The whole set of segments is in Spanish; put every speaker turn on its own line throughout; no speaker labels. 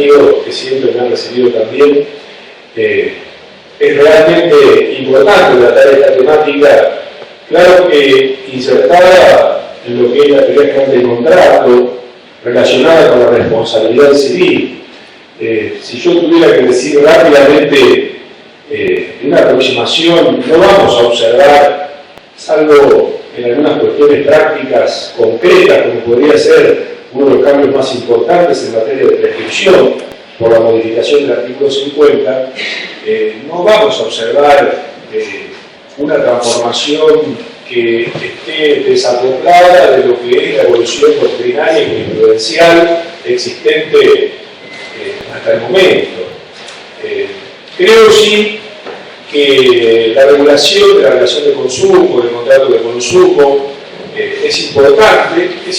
amigos que siempre me han recibido también. Es realmente importante tratar esta temática, claro que insertada en lo que es la teoría general del contrato, relacionada con la responsabilidad civil. Si yo tuviera que decir rápidamente una aproximación, no vamos a observar, salvo en algunas cuestiones prácticas concretas, como podría ser uno de los cambios más importantes en materia de prescripción, por la modificación del artículo 50, no vamos a observar una transformación que esté desacoplada de lo que es la evolución doctrinaria y jurisprudencial existente hasta el momento. Creo sí que la regulación de la relación de consumo, del contrato de consumo, es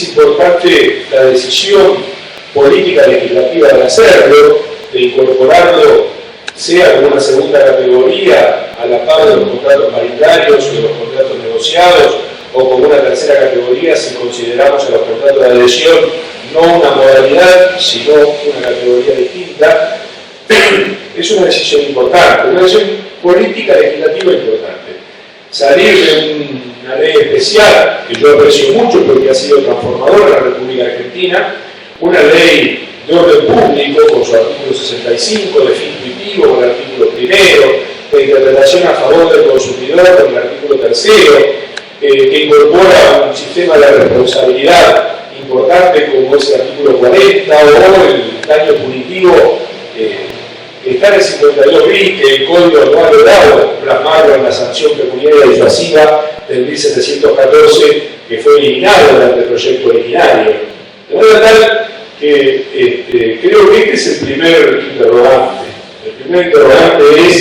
importante la decisión política legislativa de hacerlo, de incorporarlo, sea como una segunda categoría a la par de los contratos paritarios o de los contratos negociados, o como una tercera categoría si consideramos a los contratos de adhesión no una modalidad, sino una categoría distinta. Es una decisión importante, una decisión política legislativa importante. Salir de una ley especial, que yo aprecio mucho porque ha sido transformadora en la República Argentina, una ley de orden público con su artículo 65, de fin intuitivo con el artículo 1, de interpretación a favor del consumidor con el artículo 3, que incorpora un sistema de responsabilidad importante como es el artículo 40 o el daño punitivo que está en el 52 bis, que el Código no ha logrado plasmarlo en la sanción pecuniaria disuasiva del 1714, que fue eliminado del anteproyecto originario. De manera tal que creo que este es el primer interrogante. El primer interrogante es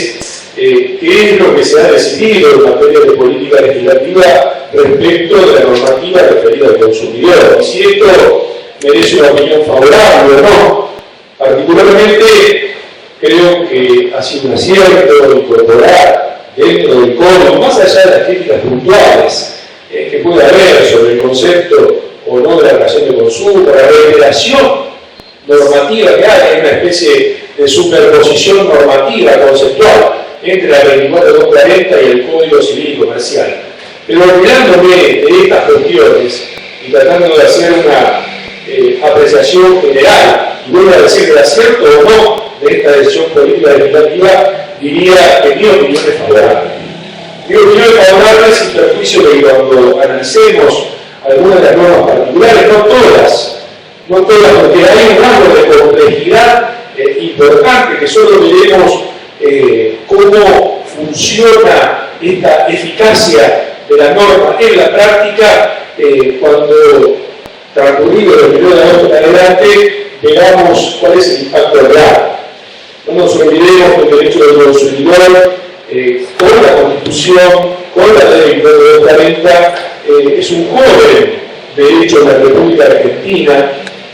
qué es lo que se ha decidido en materia de política legislativa respecto de la normativa referida al consumidor. Y si esto merece una opinión favorable o no. Particularmente, creo que ha sido un acierto incorporar dentro del código, más allá de las críticas puntuales que puede haber sobre el concepto o no de la relación de consumo, la revelación normativa que hay una especie de superposición normativa conceptual entre la 24240 y el Código Civil y Comercial. Pero olvidándome de estas cuestiones y tratando de hacer una apreciación general, y vuelvo a decir de acierto o no de esta decisión política legislativa, diría que mi opinión es favorable. Mi opinión es favorable sin perjuicio de que cuando analicemos algunas de las normas particulares, no todas, porque hay un rango de complejidad importante que solo veremos cómo funciona esta eficacia de la norma en la práctica cuando, transcurrido del periodo de agosto en adelante, veamos cuál es el impacto real. No nos olvidemos que el derecho del consumidor, con la Constitución, con la ley 2240, es un joven derecho en la República Argentina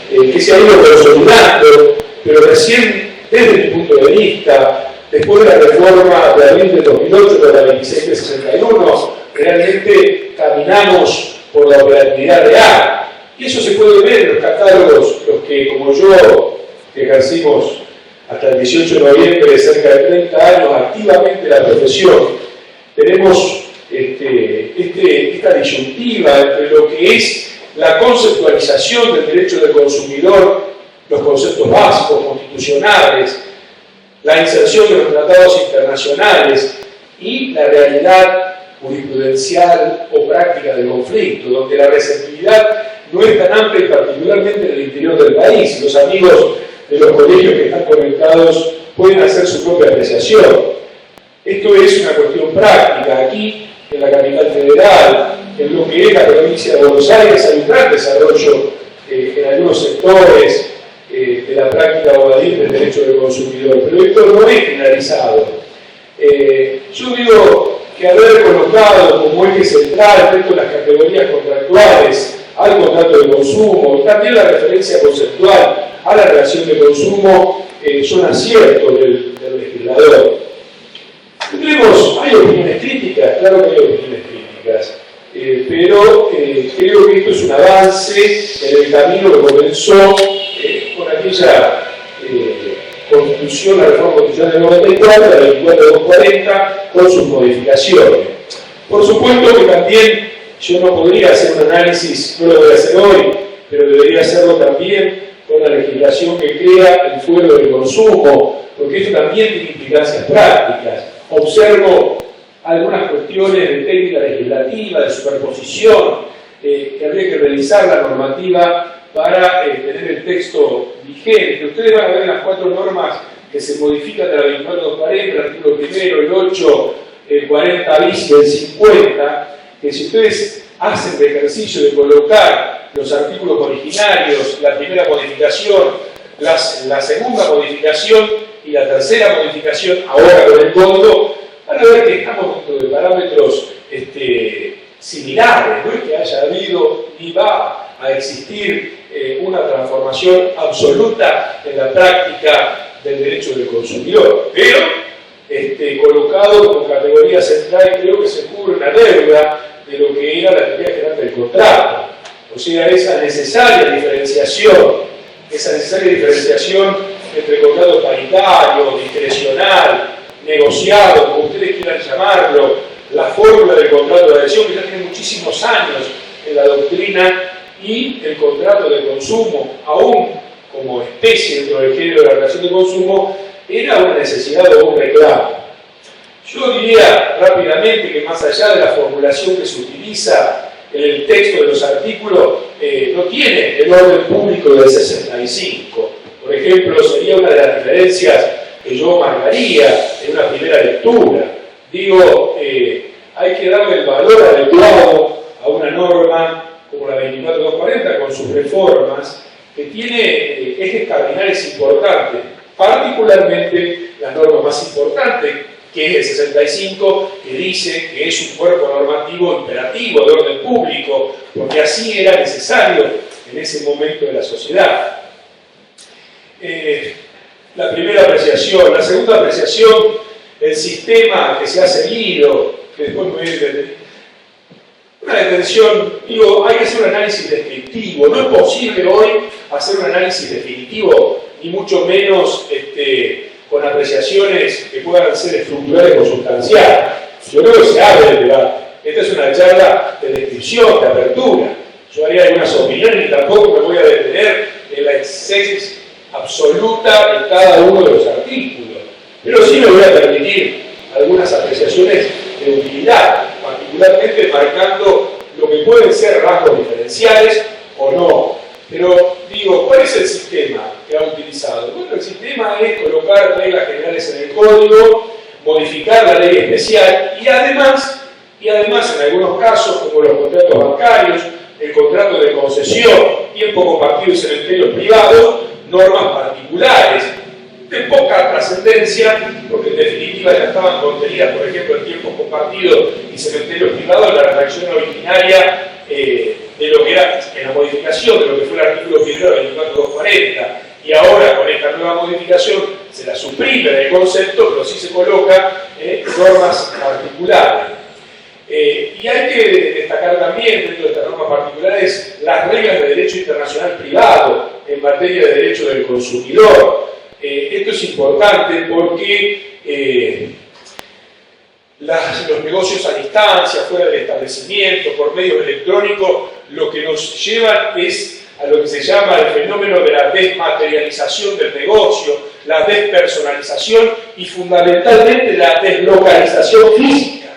que se ha ido consolidando, pero recién, desde mi punto de vista, después de la reforma de abril de 2008 con la 2761, realmente caminamos por la operatividad real. Y eso se puede ver en los catálogos, los que, como yo, que ejercimos hasta el 18 de noviembre, cerca de 30 años, activamente la profesión, tenemos esta disyuntiva entre lo que es la conceptualización del derecho del consumidor, los conceptos básicos, constitucionales, la inserción de los tratados internacionales y la realidad jurisprudencial o práctica del conflicto, donde la receptividad no es tan amplia, y particularmente en el interior del país. Los amigos de los colegios que están conectados pueden hacer su propia apreciación. Esto es una cuestión práctica. Aquí, en la capital federal, en lo que es la provincia de Buenos Aires, hay un gran desarrollo en algunos sectores de la práctica abogacil del derecho del consumidor, pero esto no es generalizado. Yo digo que haber colocado como eje central respecto a las categorías contractuales al contrato de consumo y también la referencia conceptual a la relación de consumo son aciertos del legislador. Hay opiniones críticas, claro que hay opiniones críticas, pero creo que esto es un avance en el camino que comenzó con aquella Constitución, la reforma constitucional del 94, la 24240, con sus modificaciones. Por supuesto que también yo no podría hacer un análisis, no lo voy a hacer hoy, pero debería hacerlo también con la legislación que crea el fuero del consumo, porque esto también tiene implicancias prácticas. Observo algunas cuestiones de técnica legislativa, de superposición, que habría que revisar la normativa para tener el texto vigente. Ustedes van a ver las 4 normas que se modifican de la 24240, el artículo primero, el 8, el 40 bis y el 50, que si ustedes hacen el ejercicio de colocar los artículos originarios, la primera modificación, la segunda modificación y la tercera modificación, ahora con el fondo, van a ver que estamos dentro de parámetros similares, no es que haya habido ni va a existir una transformación absoluta en la práctica del derecho del consumidor, pero colocado como categoría central creo que se cubre una deuda de lo que era la teoría general del contrato, o sea, esa necesaria diferenciación entre contrato paritario, discrecional, negociado, como ustedes quieran llamarlo, la fórmula del contrato de adhesión, que ya tiene muchísimos años en la doctrina, y el contrato de consumo, aún como especie dentro del género de la relación de consumo, era una necesidad o un reclamo. Yo diría rápidamente que más allá de la formulación que se utiliza en el texto de los artículos, no tiene el orden público del 65. Por ejemplo, sería una de las diferencias que yo marcaría en una primera lectura. Digo, hay que darle el valor adecuado a una norma como la 24240 con sus reformas, que tiene ejes cardinales importantes, particularmente las normas más importantes, que es el 65, que dice que es un cuerpo normativo imperativo de orden público, porque así era necesario en ese momento de la sociedad. La primera apreciación. La segunda apreciación, el sistema que se ha seguido, que después me voy a entender. Una detención, digo, hay que hacer un análisis descriptivo. No es posible hoy hacer un análisis definitivo, ni mucho menos con apreciaciones que puedan ser estructurales o sustanciales. Yo creo que se abre el debate. Esta es una charla de descripción, de apertura. Yo haría algunas opiniones y tampoco me voy a detener en la exégesis absoluta de cada uno de los artículos. Pero sí me voy a permitir algunas apreciaciones de utilidad, particularmente marcando lo que pueden ser rasgos diferenciales o no. Pero digo, ¿cuál es el sistema que ha utilizado? Bueno, el sistema es colocar reglas generales en el código, modificar la ley especial y además en algunos casos, como los contratos bancarios, el contrato de concesión, tiempo compartido y cementerios privados, normas particulares de poca trascendencia, porque en definitiva ya estaban contenidas, por ejemplo, en tiempos compartidos y cementerios privados, la redacción originaria de lo que era en la modificación de lo que fue el artículo 1 de 24240, y ahora con esta nueva modificación se la suprime del concepto, pero sí se coloca normas particulares. Y hay que destacar también dentro de estas normas particulares las reglas de derecho internacional privado en materia de derecho del consumidor. Esto es importante porque los negocios a distancia, fuera del establecimiento, por medios electrónicos, lo que nos llevan es a lo que se llama el fenómeno de la desmaterialización del negocio, la despersonalización y fundamentalmente la deslocalización física,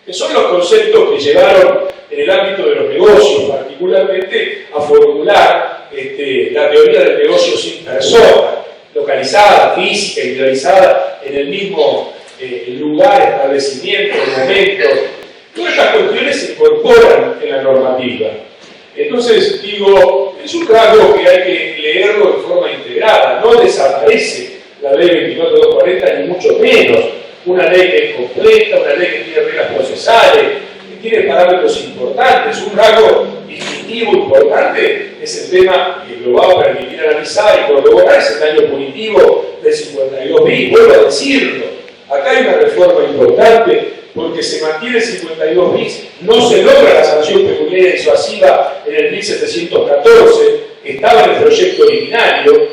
que son los conceptos que llevaron en el ámbito de los negocios, particularmente a formular la teoría del negocio sin persona, localizada, física, individualizada en el mismo lugar, establecimiento, momento. Todas estas cuestiones se incorporan en la normativa. Entonces, digo, es un rasgo que hay que leerlo de forma integrada. No desaparece la ley 24240, ni mucho menos. Una ley que es completa, una ley que tiene reglas procesales, que tiene parámetros importantes. Un rasgo distintivo importante es el tema que lo va a permitir analizar y corroborar, es el daño punitivo del 52 bis. Vuelvo a decirlo, acá hay una reforma importante porque se mantiene el 52 bis, no se logra la sanción pecuniaria disuasiva en el 1714, estaba en el proyecto originario,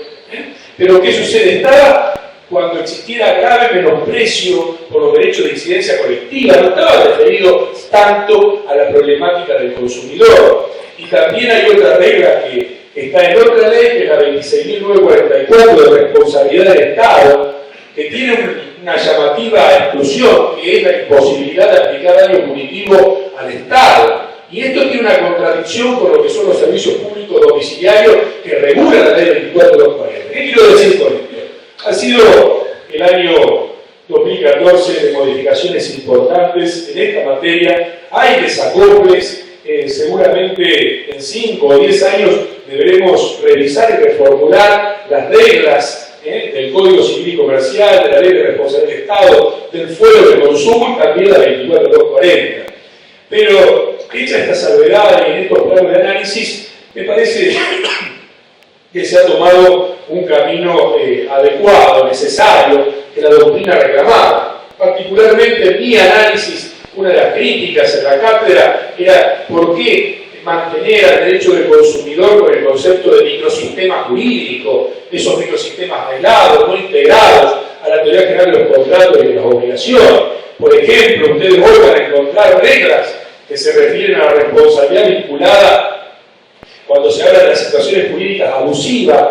pero ¿qué sucede? Estaba cuando existiera grave menosprecio por los derechos de incidencia colectiva. No estaba referido tanto a la problemática del consumidor. Y también hay otra regla que está en otra ley, que es la 26.944 de responsabilidad del Estado, que tiene una llamativa exclusión, que es la imposibilidad de aplicar daño punitivo al Estado. Y esto tiene una contradicción con lo que son los servicios públicos domiciliarios que regula la ley 24.240. ¿Qué quiero decir con esto? Ha sido el año 2014 de modificaciones importantes en esta materia. Hay desacoples, seguramente en 5 o 10 años deberemos revisar y reformular las reglas del Código Civil y Comercial, de la Ley de Responsabilidad del Estado, del fuero de consumo y también la 24.240. Pero, hecha esta salvedad y en estos planos de análisis, me parece que se ha tomado un camino adecuado, necesario, que la doctrina reclamaba. Particularmente en mi análisis, una de las críticas en la cátedra era por qué mantener al derecho del consumidor con el concepto de microsistema jurídico, esos microsistemas aislados, no integrados a la teoría general de los contratos y de las obligaciones. Por ejemplo, ustedes vuelvan a encontrar reglas que se refieren a la responsabilidad vinculada cuando se habla de las situaciones jurídicas abusivas.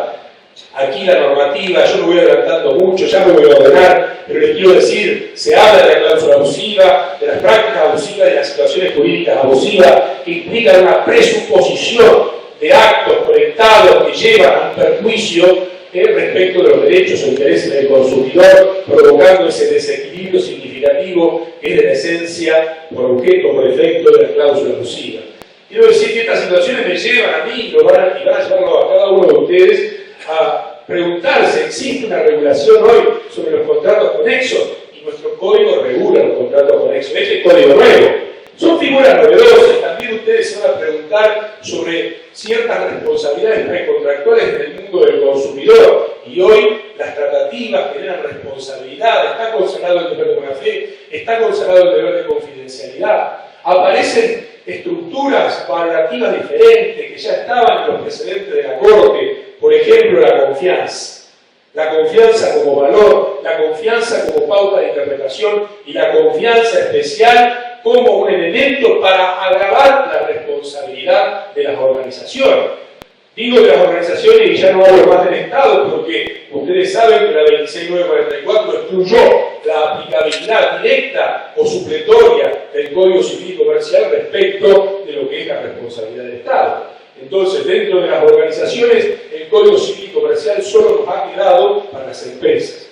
Aquí la normativa, yo me voy adelantando mucho, ya me voy a ordenar, pero les quiero decir, se habla de la cláusula abusiva, de las prácticas abusivas, de las situaciones jurídicas abusivas, que implican una presuposición de actos conectados que llevan a un perjuicio respecto de los derechos o intereses del consumidor, provocando ese desequilibrio significativo que es de la esencia, por objeto, por efecto de la cláusula abusiva. Quiero decir que estas situaciones me llevan a mí y van a llevarlo a cada uno de ustedes a preguntarse, ¿existe una regulación hoy sobre los contratos conexos? Y nuestro código regula los contratos conexos. Este es código nuevo. Son figuras novedosas. También ustedes se van a preguntar sobre ciertas responsabilidades precontractuales en el mundo del consumidor. Y hoy las tratativas generan responsabilidad. Está consagrado el deber de buena fe, está consagrado el deber de confidencialidad. Aparecen estructuras valorativas diferentes que ya estaban en los precedentes de la Corte. Por ejemplo, la confianza. La confianza como valor, la confianza como pauta de interpretación y la confianza especial como un elemento para agravar la responsabilidad de las organizaciones. Digo de las organizaciones y ya no hablo más del Estado, porque ustedes saben que la 26.944 excluyó la aplicabilidad directa o supletoria del Código Civil y Comercial respecto de lo que es la responsabilidad del Estado. Entonces, dentro de las organizaciones, el Código Civil y Comercial solo nos ha quedado para las empresas.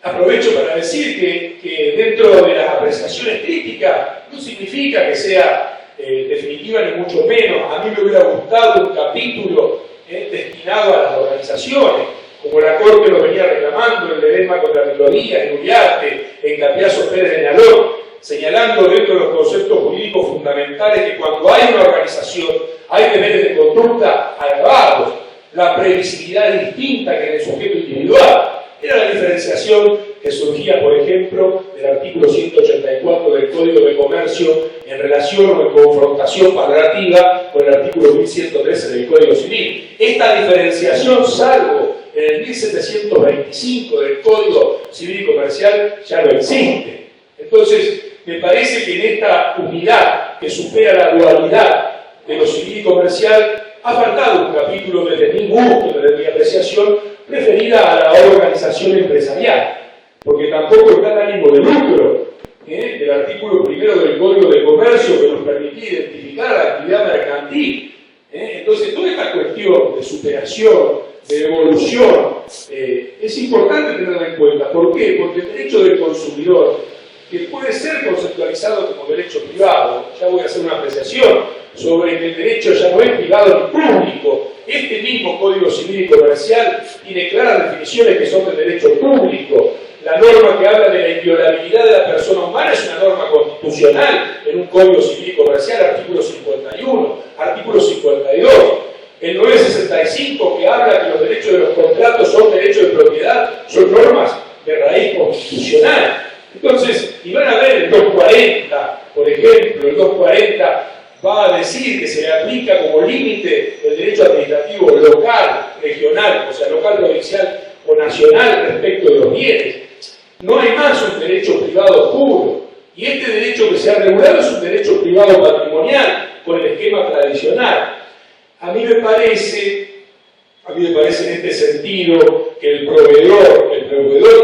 Aprovecho para decir que dentro de las apreciaciones críticas no significa que sea definitiva ni mucho menos. A mí me hubiera gustado un capítulo destinado a las organizaciones, como la Corte lo venía reclamando en el edema contra la minoría, en Uriarte, en Capiazo Pérez de Nalón, señalando dentro de los conceptos jurídicos fundamentales que cuando hay una organización hay deberes de conducta agravados, la previsibilidad es distinta que en el sujeto individual. Era la diferenciación que surgía, por ejemplo, del artículo 184 del Código de Comercio en relación o en confrontación valorativa con el artículo 1113 del Código Civil. Esta diferenciación, salvo en el 1725 del Código Civil y Comercial, ya no existe. Entonces, me parece que en esta unidad que supera la dualidad de lo civil y comercial, ha faltado un capítulo desde mi gusto, desde mi apreciación, referida a la organización empresarial, porque tampoco está el ánimo de lucro del artículo primero del Código de Comercio que nos permitía identificar la actividad mercantil. Entonces, toda esta cuestión de superación, de evolución, es importante tenerla en cuenta. ¿Por qué? Porque el derecho del consumidor, que puede ser conceptualizado como derecho privado, ya voy a hacer una apreciación sobre que el derecho ya no es privado ni público. Este mismo Código Civil y Comercial tiene claras definiciones que son de derecho público. La norma que habla de la inviolabilidad de la persona humana es una norma constitucional en un Código Civil y Comercial, artículo 51, artículo 52. El 965 que habla que los derechos de los contratos son derechos de propiedad, son normas de raíz constitucional. Entonces, y van a ver el 240, por ejemplo, el 240 va a decir que se le aplica como límite el derecho administrativo local, regional, o sea, local, provincial o internacional respecto de los bienes. No hay más un derecho privado puro. Y este derecho que se ha regulado es un derecho privado patrimonial, con el esquema tradicional. A mí me parece en este sentido que el proveedor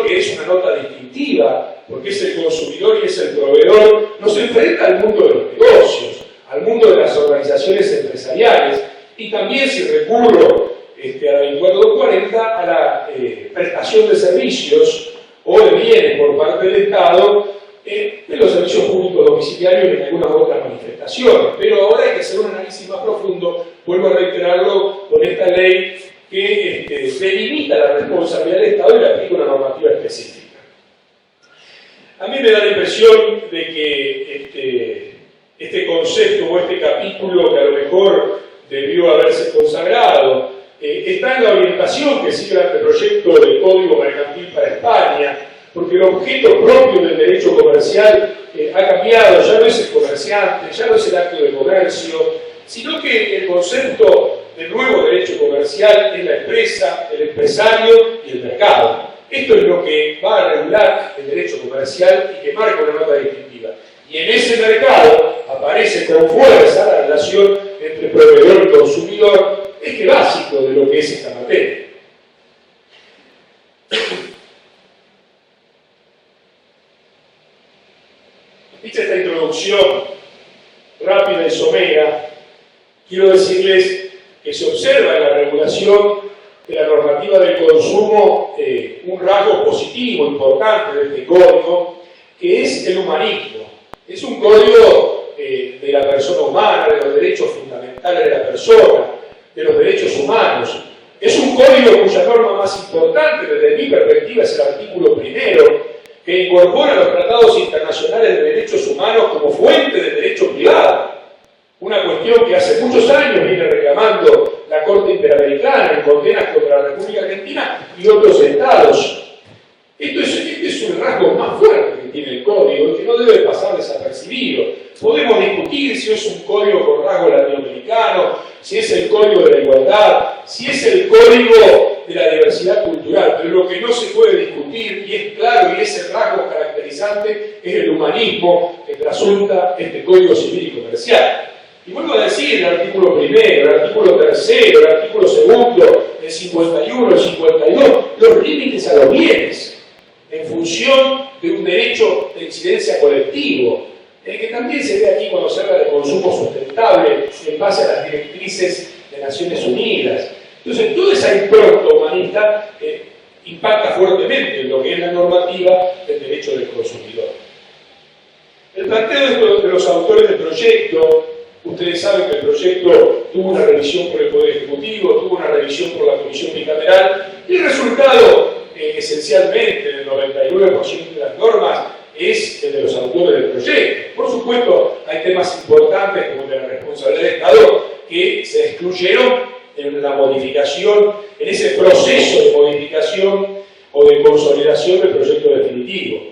que es una nota distintiva, porque es el consumidor y es el proveedor, nos enfrenta al mundo de los negocios, al mundo de las organizaciones empresariales, y también, si recurro a la 24240, a la prestación de servicios o de bienes por parte del Estado, de los servicios públicos domiciliarios y en algunas otras manifestaciones. Pero ahora hay que hacer un análisis más profundo, vuelvo a reiterarlo, con esta ley que delimita la responsabilidad del Estado y le aplica una normativa específica. A mí me da la impresión de que este concepto o este capítulo, que a lo mejor debió haberse consagrado, está en la orientación que sigue el proyecto del Código Mercantil para España, porque el objeto propio del derecho comercial ha cambiado, ya no es el comerciante, ya no es el acto de comercio, sino que el concepto del nuevo derecho comercial es la empresa, el empresario y el mercado. Esto es lo que va a regular el derecho comercial y que marca una nota distintiva. Y en ese mercado aparece con fuerza la relación entre proveedor y consumidor, eje básico de lo que es esta materia. Dicha esta introducción rápida y somera, quiero decirles que se observa en la regulación de la normativa del consumo un rasgo positivo, importante de este código, que es el humanismo. Es un código de la persona humana, de los derechos fundamentales de la persona, de los derechos humanos. Es un código cuya norma más importante, desde mi perspectiva, es el artículo 1, que incorpora los tratados internacionales de derechos humanos como fuente del derecho privado. Una cuestión que hace muchos años viene reclamando la Corte Interamericana en condenas contra la República Argentina y otros estados. Este es un rasgo más fuerte que tiene el código y que no debe pasar desapercibido. Podemos discutir si es un código con rasgo latinoamericano, si es el código de la igualdad, si es el código de la diversidad cultural, pero lo que no se puede discutir, y es claro y es el rasgo caracterizante, es el humanismo que trasunta este Código Civil y Comercial. Y vuelvo a decir, el artículo 1, el artículo 3, el artículo 2, el 51, el 52, los límites a los bienes, en función de un derecho de incidencia colectivo, el que también se ve aquí cuando se habla de consumo sustentable en base a las directrices de Naciones Unidas. Entonces, toda esa impronta humanista impacta fuertemente en lo que es la normativa del derecho del consumidor. El planteo de los autores del proyecto, ustedes saben que el proyecto tuvo una revisión por el Poder Ejecutivo, tuvo una revisión por la Comisión Bicameral, y el resultado, esencialmente, del 99% de las normas, es el de los autores del proyecto. Por supuesto, hay temas importantes como el de la responsabilidad del Estado que se excluyeron en la modificación, en ese proceso de modificación o de consolidación del proyecto definitivo.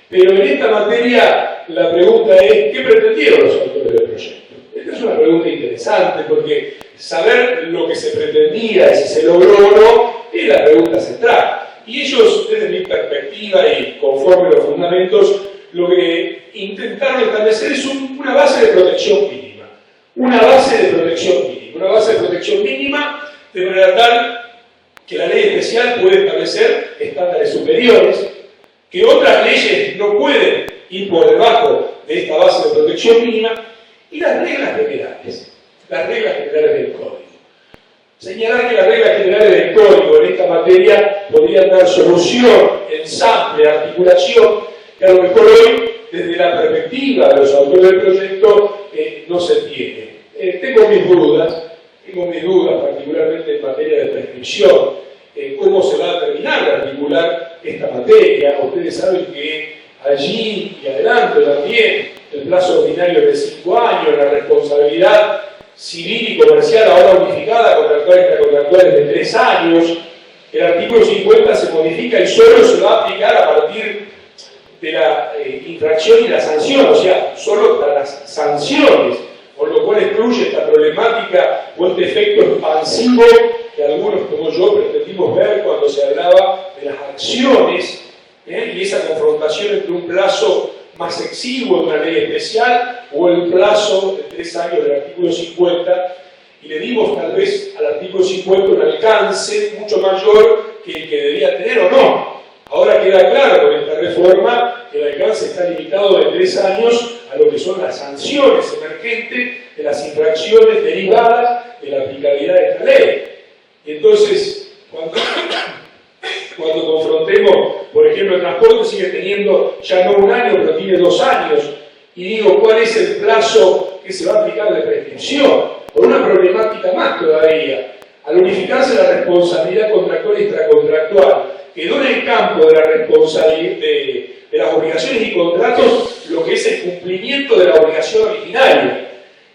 Pero en esta materia la pregunta es, ¿qué pretendieron los autores del proyecto? Esta es una pregunta interesante porque saber lo que se pretendía y si se logró o no es la pregunta central. Y ellos, desde mi perspectiva y conforme los fundamentos, lo que intentaron establecer es una base de protección mínima. Una base de protección mínima de manera tal que la ley especial puede establecer estándares superiores, que otras leyes no pueden ir por debajo de esta base de protección mínima, y las reglas generales del Código. Señalar que las reglas generales del Código en esta materia podrían dar solución, ensamble, articulación, que a lo mejor hoy, desde la perspectiva de los autores del proyecto, no se tiene. Tengo mis dudas, particularmente en materia de prescripción, cómo se va a terminar de articular esta materia. Ustedes saben que allí y adelante también el plazo ordinario es de 5 años, la responsabilidad civil y comercial ahora unificada contractuales de 3 años. El artículo 50 se modifica y solo se va a aplicar a partir de la infracción y la sanción, o sea, solo para las sanciones, por lo cual excluye esta problemática o este efecto expansivo que algunos como yo pretendimos ver cuando se hablaba de infracciones, y esa confrontación entre un plazo más exiguo de una ley especial o el plazo de 3 años del artículo 50, y le dimos tal vez al artículo 50 un alcance mucho mayor que el que debía tener o no. Ahora queda claro con esta reforma que el alcance está limitado de 3 años a lo que son las sanciones emergentes de las infracciones derivadas de la aplicabilidad de esta ley. Y entonces, cuando confrontemos, por ejemplo, el transporte sigue teniendo ya no 1 año, pero tiene 2 años, y digo, ¿cuál es el plazo que se va a aplicar de prescripción? Por una problemática más todavía. Al unificarse la responsabilidad contractual y extracontractual, quedó en el campo de la responsabilidad de las obligaciones y contratos lo que es el cumplimiento de la obligación originaria.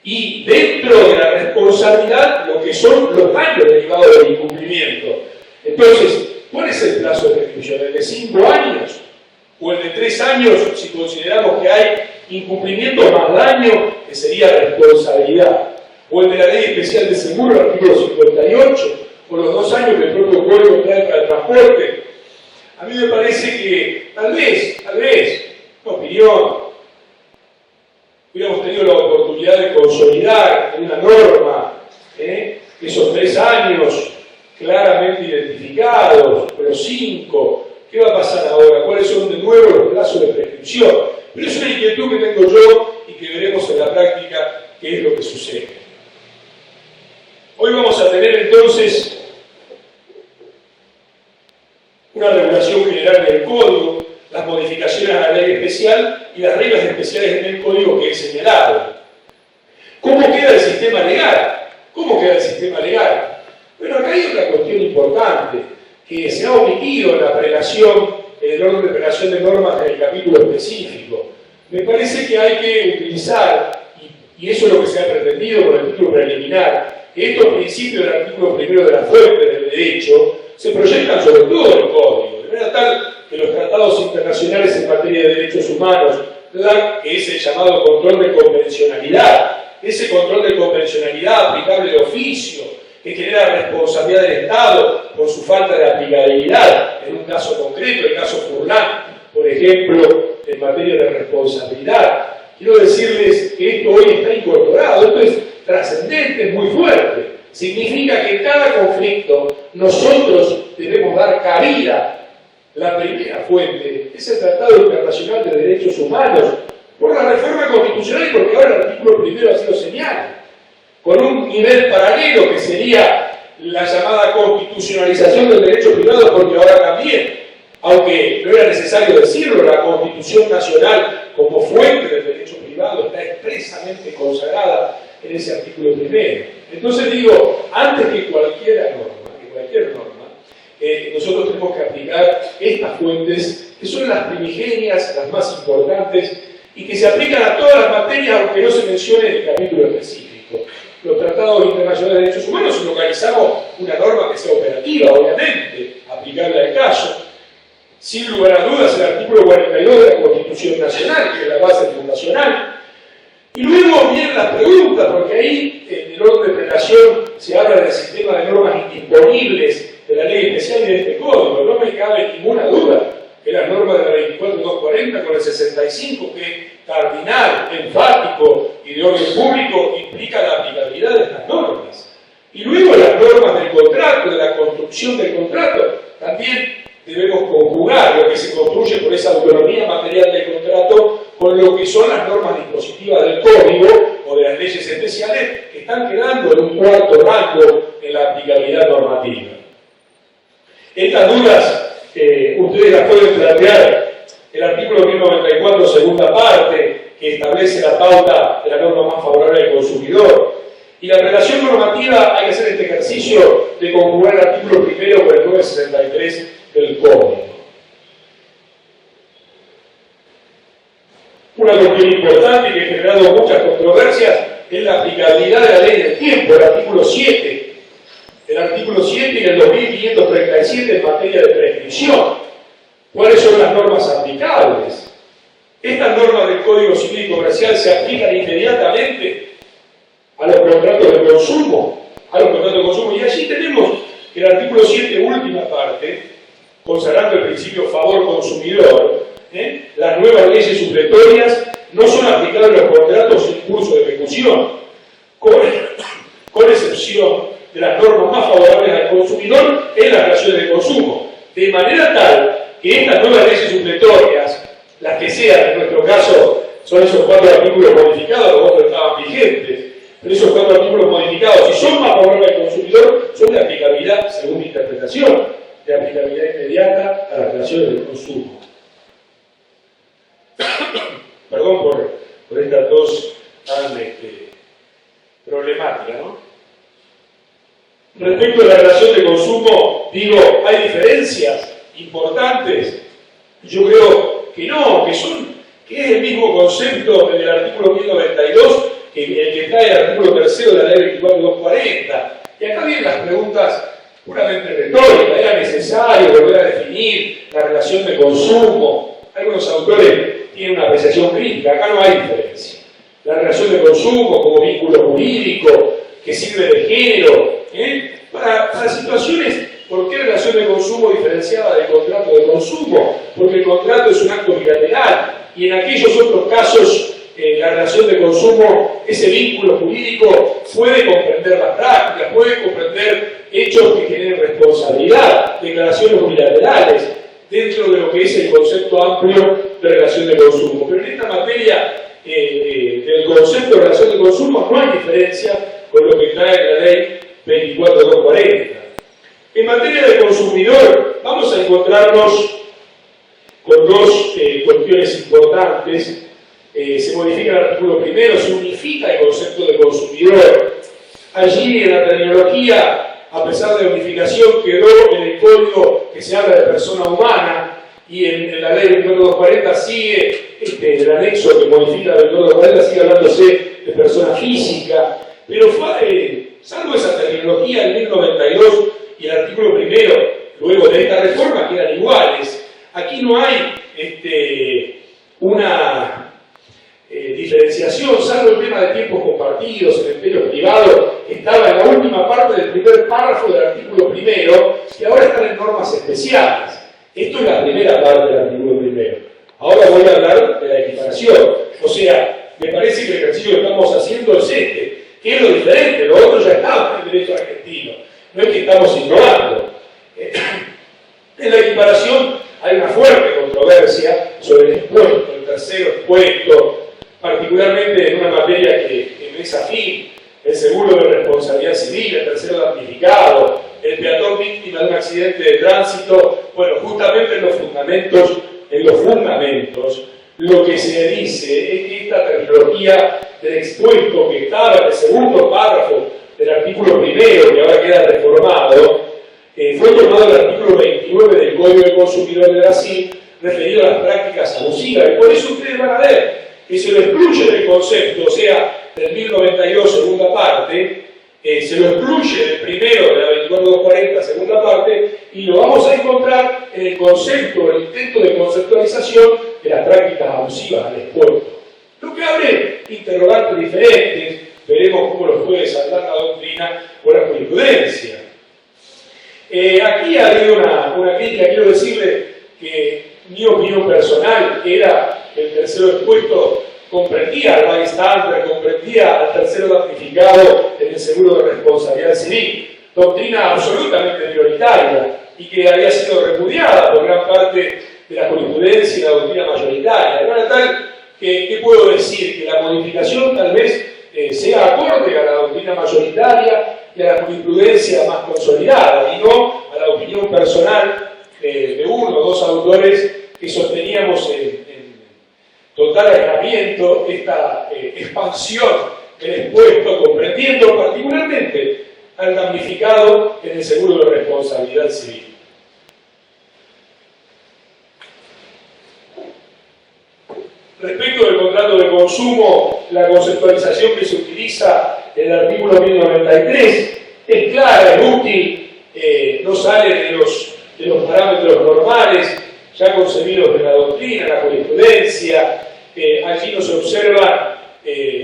Y dentro de la responsabilidad lo que son los daños derivados del incumplimiento. Entonces, ¿cuál es el plazo de prescripción? ¿El de 5 años? ¿O el de 3 años si consideramos que hay incumplimiento más daño, que sería responsabilidad? ¿O el de la ley especial de seguro, el artículo 58? ¿O los 2 años que el propio código trae para el transporte? A mí me parece que tal vez, una opinión, hubiéramos tenido la oportunidad de consolidar en una norma esos 3 años claramente identificados, pero 5. ¿Qué va a pasar ahora? ¿Cuáles son de nuevo los plazos de prescripción? Pero es una inquietud que tengo yo y que veremos en la práctica qué es lo que sucede. Hoy vamos a tener entonces una regulación general del código, las modificaciones a la ley especial y las reglas especiales en el código que he señalado. ¿Cómo queda el sistema legal? ¿Cómo queda el sistema legal? Bueno, acá hay otra cuestión importante, que se ha omitido en la prelación, en el orden de prelación de normas del capítulo específico. Me parece que hay que utilizar, y eso es lo que se ha pretendido con el título preliminar, que estos principios del artículo primero de la fuente del derecho se proyectan sobre todo el código, de manera tal que los tratados internacionales en materia de derechos humanos dan que es el llamado control de convencionalidad, ese control de convencionalidad aplicable de oficio, que genera responsabilidad del Estado por su falta de aplicabilidad, en un caso concreto, el caso Furlan, por ejemplo, en materia de responsabilidad. Quiero decirles que esto hoy está incorporado, esto es trascendente, es muy fuerte. Significa que en cada conflicto nosotros debemos dar cabida. La primera fuente es el Tratado Internacional de Derechos Humanos, por la reforma constitucional y porque ahora el artículo primero así lo señala, con un nivel paralelo que sería la llamada constitucionalización del derecho privado, porque ahora también, aunque no era necesario decirlo, la Constitución Nacional como fuente del derecho privado está expresamente consagrada en ese artículo primero. Entonces digo, antes que cualquier norma, nosotros tenemos que aplicar estas fuentes, que son las primigenias, las más importantes, y que se aplican a todas las materias, aunque no se mencione en el capítulo específico. Los tratados internacionales de derechos humanos, si localizamos una norma que sea operativa, obviamente, aplicable al caso. Sin lugar a dudas, el artículo 42 de la Constitución Nacional, que es la base fundacional. Y luego vienen las preguntas, porque ahí, en el orden de prelación, se habla del sistema de normas indisponibles de la ley especial y de este código. No me cabe ninguna duda que las normas de la 24.240 con el 65, que es cardinal, enfático y de orden público, implica la aplicabilidad de estas normas. Y luego las normas del contrato, de la construcción del contrato, también debemos conjugar lo que se construye por esa autonomía material del contrato con lo que son las normas dispositivas del código o de las leyes especiales que están quedando en un cuarto rango en la aplicabilidad normativa. Estas dudas ustedes las pueden plantear. El artículo 1094, segunda parte, que establece la pauta de la norma más favorable al consumidor. Y la relación normativa, hay que hacer este ejercicio de conjugar el artículo primero con el 963 del Código. Una cuestión importante que ha generado muchas controversias es la aplicabilidad de la ley del tiempo, el artículo 7. El artículo 7 y el 2537 en materia de prescripción. ¿Cuáles son las normas aplicables? Estas normas del Código Civil y Comercial se aplican inmediatamente a los contratos de consumo. Y allí tenemos que el artículo 7, última parte, consagrando el principio favor consumidor, las nuevas leyes supletorias no son aplicables a los contratos en curso de ejecución, con excepción de las normas más favorables al consumidor en las relaciones de consumo, de manera tal que estas nuevas leyes supletorias, las que sean, en nuestro caso, son esos 4 artículos modificados, los otros estaban vigentes, pero esos 4 artículos modificados, si son más favorables al consumidor, son de aplicabilidad, según mi interpretación, de aplicabilidad inmediata a las relaciones de consumo. Perdón por estas dos tan problemáticas, ¿no? Respecto a la relación de consumo, digo, ¿hay diferencias importantes? Yo creo que no, que es el mismo concepto del artículo 1092 que el que trae el artículo 3 de la ley 24240. Y acá vienen las preguntas puramente retóricas. ¿Era necesario volver a definir la relación de consumo? Algunos autores tienen una apreciación crítica. Acá no hay diferencia. La relación de consumo como vínculo jurídico que sirve de género, para situaciones. ¿Por qué relación de consumo diferenciada del contrato de consumo? Porque el contrato es un acto bilateral y en aquellos otros casos la relación de consumo, ese vínculo jurídico puede comprender las prácticas, puede comprender hechos que generen responsabilidad, declaraciones unilaterales, dentro de lo que es el concepto amplio de relación de consumo. Pero en esta materia del concepto de relación de consumo no hay diferencia con lo que trae la ley 24240. En materia de consumidor, vamos a encontrarnos con dos cuestiones importantes. Se modifica el artículo primero, se unifica el concepto de consumidor. Allí en la terminología, a pesar de la unificación, quedó en el código que se habla de persona humana y en la ley 24240 sigue, el anexo que modifica la ley 24240 sigue hablándose de persona física, pero salvo esa terminología, el 1092 y el artículo primero, luego de esta reforma, quedan iguales. Aquí no hay una diferenciación, salvo el tema de tiempos compartidos, cementerios privados, que estaba en la última parte del primer párrafo del artículo primero, y ahora están en normas especiales. Esto es la primera parte del artículo primero. Ahora voy a hablar de la equiparación. O sea, me parece que el ejercicio que estamos haciendo es que es lo diferente, lo otro ya estaba en el derecho argentino. No es que estamos innovando. En la equiparación hay una fuerte controversia sobre el expuesto, el tercero expuesto, particularmente en una materia que me es afín, el seguro de responsabilidad civil, el tercero damnificado, el peatón víctima de un accidente de tránsito. Bueno, justamente en los fundamentos, lo que se dice es que esta terminología del expuesto que estaba en el segundo párrafo del artículo primero, que ahora queda reformado, fue tomado el artículo 29 del Código del Consumidor de Brasil, referido a las prácticas abusivas. Y por eso ustedes van a ver que se lo excluye del concepto, o sea, del 1092 segunda parte, se lo excluye del primero de la 24240 segunda parte, y lo vamos a encontrar en el concepto, el intento de conceptualización de las prácticas abusivas al expuesto. Lo que abre interrogantes diferentes, veremos cómo los puede saldar la doctrina o la jurisprudencia. Aquí ha habido una crítica, quiero decirle que mi opinión personal era que el tercero expuesto comprendía al bystander, comprendía al tercero damnificado en el seguro de responsabilidad civil, doctrina absolutamente prioritaria y que había sido repudiada por gran parte de la jurisprudencia y la doctrina mayoritaria. De manera tal que, ¿qué puedo decir? Que la modificación tal vez sea acorde a la doctrina mayoritaria y a la jurisprudencia más consolidada, y no a la opinión personal de uno o dos autores que sosteníamos en total aislamiento esta expansión del expuesto, comprendiendo particularmente al damnificado en el seguro de responsabilidad civil. Respecto del contrato de consumo, la conceptualización que se utiliza en el artículo 1093 es clara, es útil, no sale de los parámetros normales ya concebidos de la doctrina, la jurisprudencia. Allí no se observa,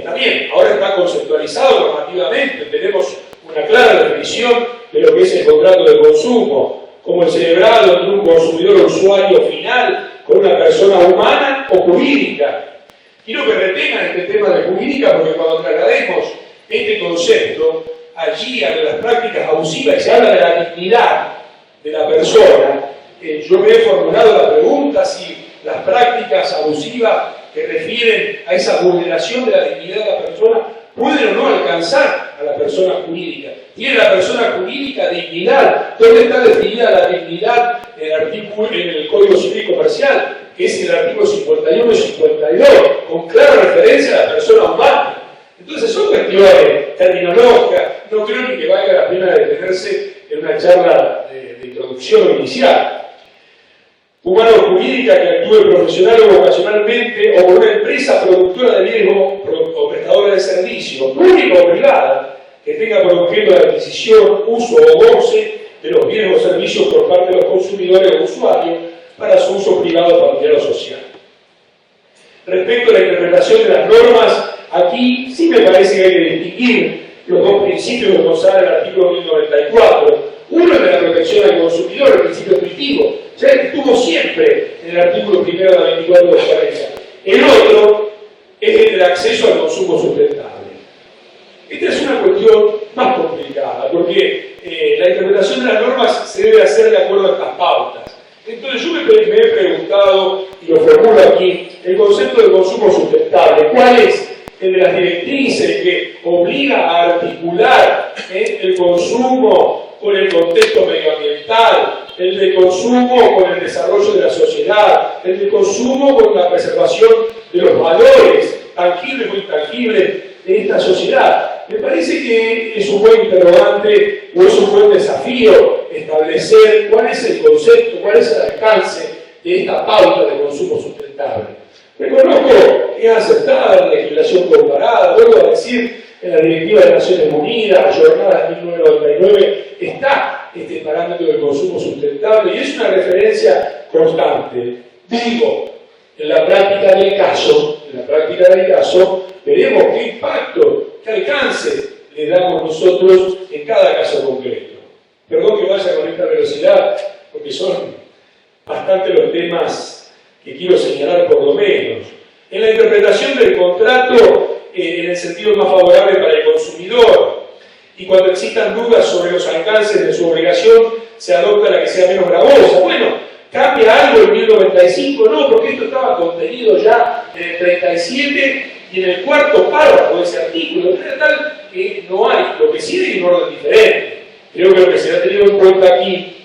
también, ahora está conceptualizado normativamente, tenemos una clara definición de lo que es el contrato de consumo. como el celebrado entre un consumidor o usuario final con una persona humana o jurídica. Quiero que retengan este tema de jurídica porque cuando traslademos este concepto allí a las prácticas abusivas y se habla de la dignidad de la persona, yo me he formulado la pregunta si las prácticas abusivas que refieren a esa vulneración de la dignidad de la persona pueden o no alcanzar a la persona jurídica. ¿Tiene la persona jurídica dignidad? ¿Dónde está definida la dignidad en el Código Civil y Comercial? Que es el artículo 51 y 52, con clara referencia a la persona humana. Entonces son cuestiones terminológicas, no creo ni que valga la pena detenerse en una charla de introducción inicial. Humana o jurídica que actúe profesional o vocacionalmente o por una empresa productora de bienes o prestadora de servicio, pública o privada, que tenga por objeto la adquisición, uso o goce de los bienes o servicios por parte de los consumidores o usuarios para su uso privado, familiar o social. Respecto a la interpretación de las normas, aquí sí me parece que hay que distinguir los dos principios que consagra el artículo 1094. Uno es de la protección al consumidor, el principio intuitivo, ya estuvo siempre en el artículo primero de la 24 de la Constitución. El otro es el del acceso al consumo sustentable. Esta es una cuestión más complicada, porque la interpretación de las normas se debe hacer de acuerdo a estas pautas. Entonces yo me he preguntado, y lo formulo aquí, el concepto de consumo sustentable, ¿cuál es? El de las directrices que obliga a articular el consumo con el contexto medioambiental, el de consumo con el desarrollo de la sociedad, el de consumo con la preservación de los valores tangibles o intangibles de esta sociedad. Me parece que es un buen interrogante o es un buen desafío establecer cuál es el concepto, cuál es el alcance de esta pauta de consumo sustentable. Reconozco que es aceptada la legislación comparada, vuelvo a decir, en la Directiva de Naciones Unidas, jornada de 1999, está este parámetro de consumo sustentable y es una referencia constante. Digo, en la práctica del caso, veremos qué impacto, qué alcance le damos nosotros en cada caso concreto. Perdón que vaya con esta velocidad, porque son bastante los temas que quiero señalar por lo menos. En la interpretación del contrato, en el sentido más favorable para el consumidor, y cuando existan dudas sobre los alcances de su obligación, se adopta la que sea menos gravosa. Bueno, ¿cambia algo en 1095? No, porque esto estaba contenido ya en el 37 y en el cuarto párrafo de ese artículo, de manera tal que no hay, lo que sí hay un orden diferente. Creo que lo que se ha tenido en cuenta aquí,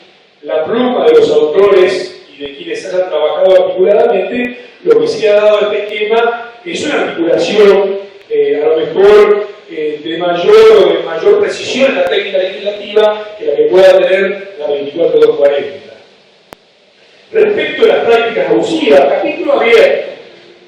la pluma de los autores y de quienes hayan trabajado articuladamente, lo que sí ha dado a este esquema es una articulación a lo mejor de mayor precisión en la técnica legislativa que la que pueda tener la 24240. Respecto a las prácticas abusivas,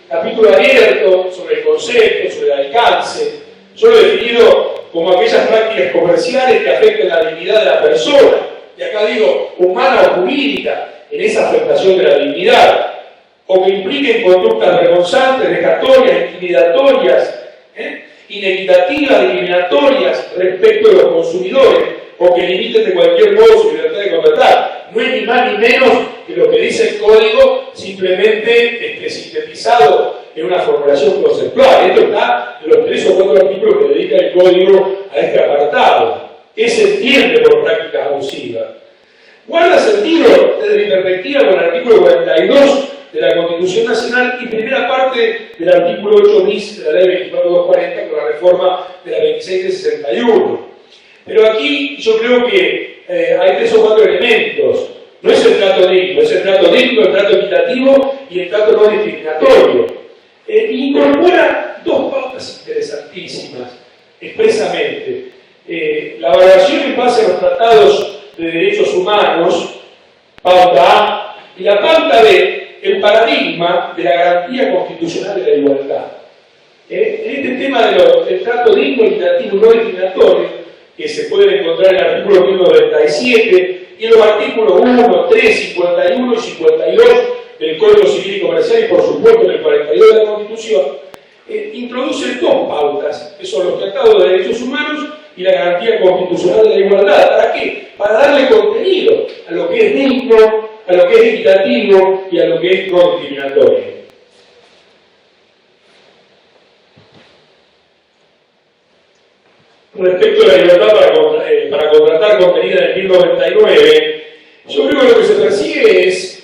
capítulo abierto sobre el concepto, sobre el alcance. Yo lo he definido como aquellas prácticas comerciales que afecten la dignidad de la persona, y acá digo humana o jurídica, en esa afectación de la dignidad, o que impliquen conductas vergonzantes, vejatorias, intimidatorias, inequitativas, discriminatorias respecto de los consumidores, o que limiten de cualquier modo su libertad de contratar. No es ni más ni menos que lo que dice el código, simplemente sintetizado en una formulación conceptual. Esto está en los 3 o 4 artículos que dedica el código a este apartado. ¿Qué se entiende por prácticas abusivas? Guarda sentido desde mi perspectiva con el artículo 42 de la Constitución Nacional y primera parte del artículo 8 bis de la Ley 24240 con la reforma de la 26 de 61. Pero aquí yo creo que hay 3 o 4 elementos. No es el trato digno, es el trato digno, el trato equitativo y el trato no discriminatorio. Incorpora 2 pautas interesantísimas, expresamente. La valoración en base a los tratados de derechos humanos, pauta A, y la pauta B, el paradigma de la garantía constitucional de la igualdad. En este tema del trato digno, equitativo y no discriminatorio, que se puede encontrar en el artículo 197 y en los artículos 1, 3, 51 y 52 del Código Civil y Comercial y por supuesto en el 42 de la Constitución, introduce 2 pautas, que son los tratados de derechos humanos y la garantía constitucional de la igualdad. ¿Para qué? Para darle contenido a lo que es digno, a lo que es equitativo y a lo que es no discriminatorio. Respecto a la libertad para contratar contenida en el 1099, yo creo que lo que se persigue es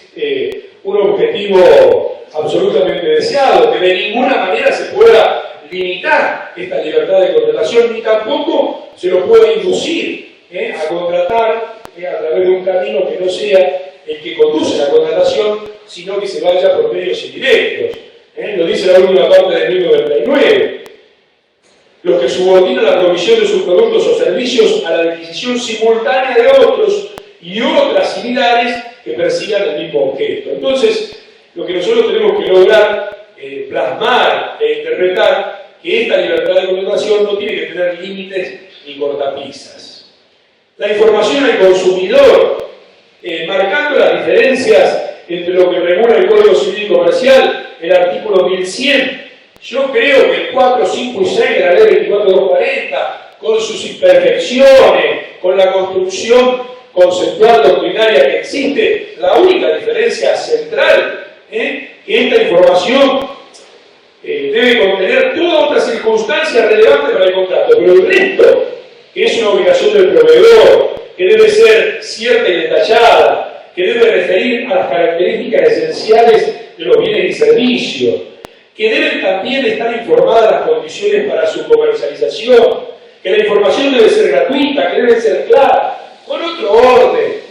un objetivo absolutamente deseado, que de ninguna manera se pueda limitar esta libertad de contratación, ni tampoco se lo pueda inducir a contratar a través de un camino que no sea el que conduce a la contratación, sino que se vaya por medios indirectos. Lo dice la última parte del 1099. Los que subordinan la provisión de sus productos o servicios a la adquisición simultánea de otros y otras similares que persigan el mismo objeto. Entonces, lo que nosotros tenemos que lograr plasmar e interpretar que esta libertad de contratación no tiene que tener límites ni cortapisas. La información al consumidor, marcando las diferencias entre lo que regula el Código Civil y Comercial, el artículo 1100. Yo creo que el 4, 5 y 6 de la ley 24240, con sus imperfecciones, con la construcción conceptual doctrinaria que existe, la única diferencia central que esta información debe contener toda otra circunstancia relevante para el contrato, pero el resto, que es una obligación del proveedor, que debe ser cierta y detallada, que debe referir a las características esenciales de los bienes y servicios, que deben también estar informadas las condiciones para su comercialización, que la información debe ser gratuita, que debe ser clara, con otro orden.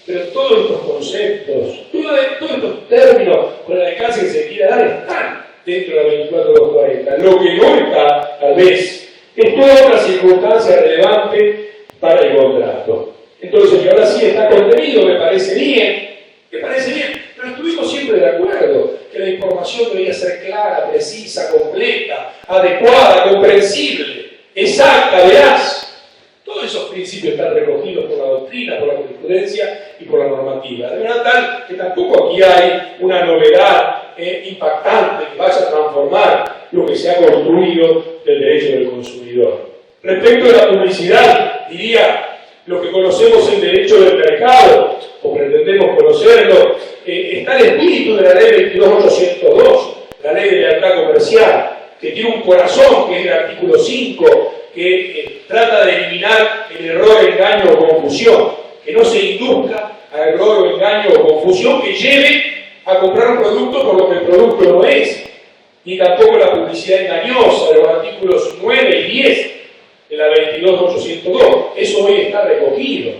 Pero todos estos conceptos, todos estos términos con el alcance que se quiera dar están dentro de la 24240. Lo que no está, tal vez, es toda otra circunstancia relevante para el contrato. Entonces, que ahora sí está contenido, me parece bien, pero estuvimos siempre de acuerdo que la información debería ser clara, precisa, completa, adecuada, comprensible, exacta, veraz. Todos esos principios están recogidos por la doctrina, por la jurisprudencia y por la normativa. De manera tal que tampoco aquí hay una novedad impactante que vaya a transformar lo que se ha construido del derecho del consumidor. Respecto de la publicidad, diría, lo que conocemos el derecho del mercado, o pretendemos conocerlo, está el espíritu de la ley 22802, la ley de lealtad comercial, que tiene un corazón, que es el artículo 5, que trata de eliminar el error, engaño o confusión, que no se induzca a error o engaño o confusión que lleve a comprar un producto por lo que el producto no es, ni tampoco la publicidad engañosa de los artículos 9 y 10 de la 22802. Eso hoy está recogido.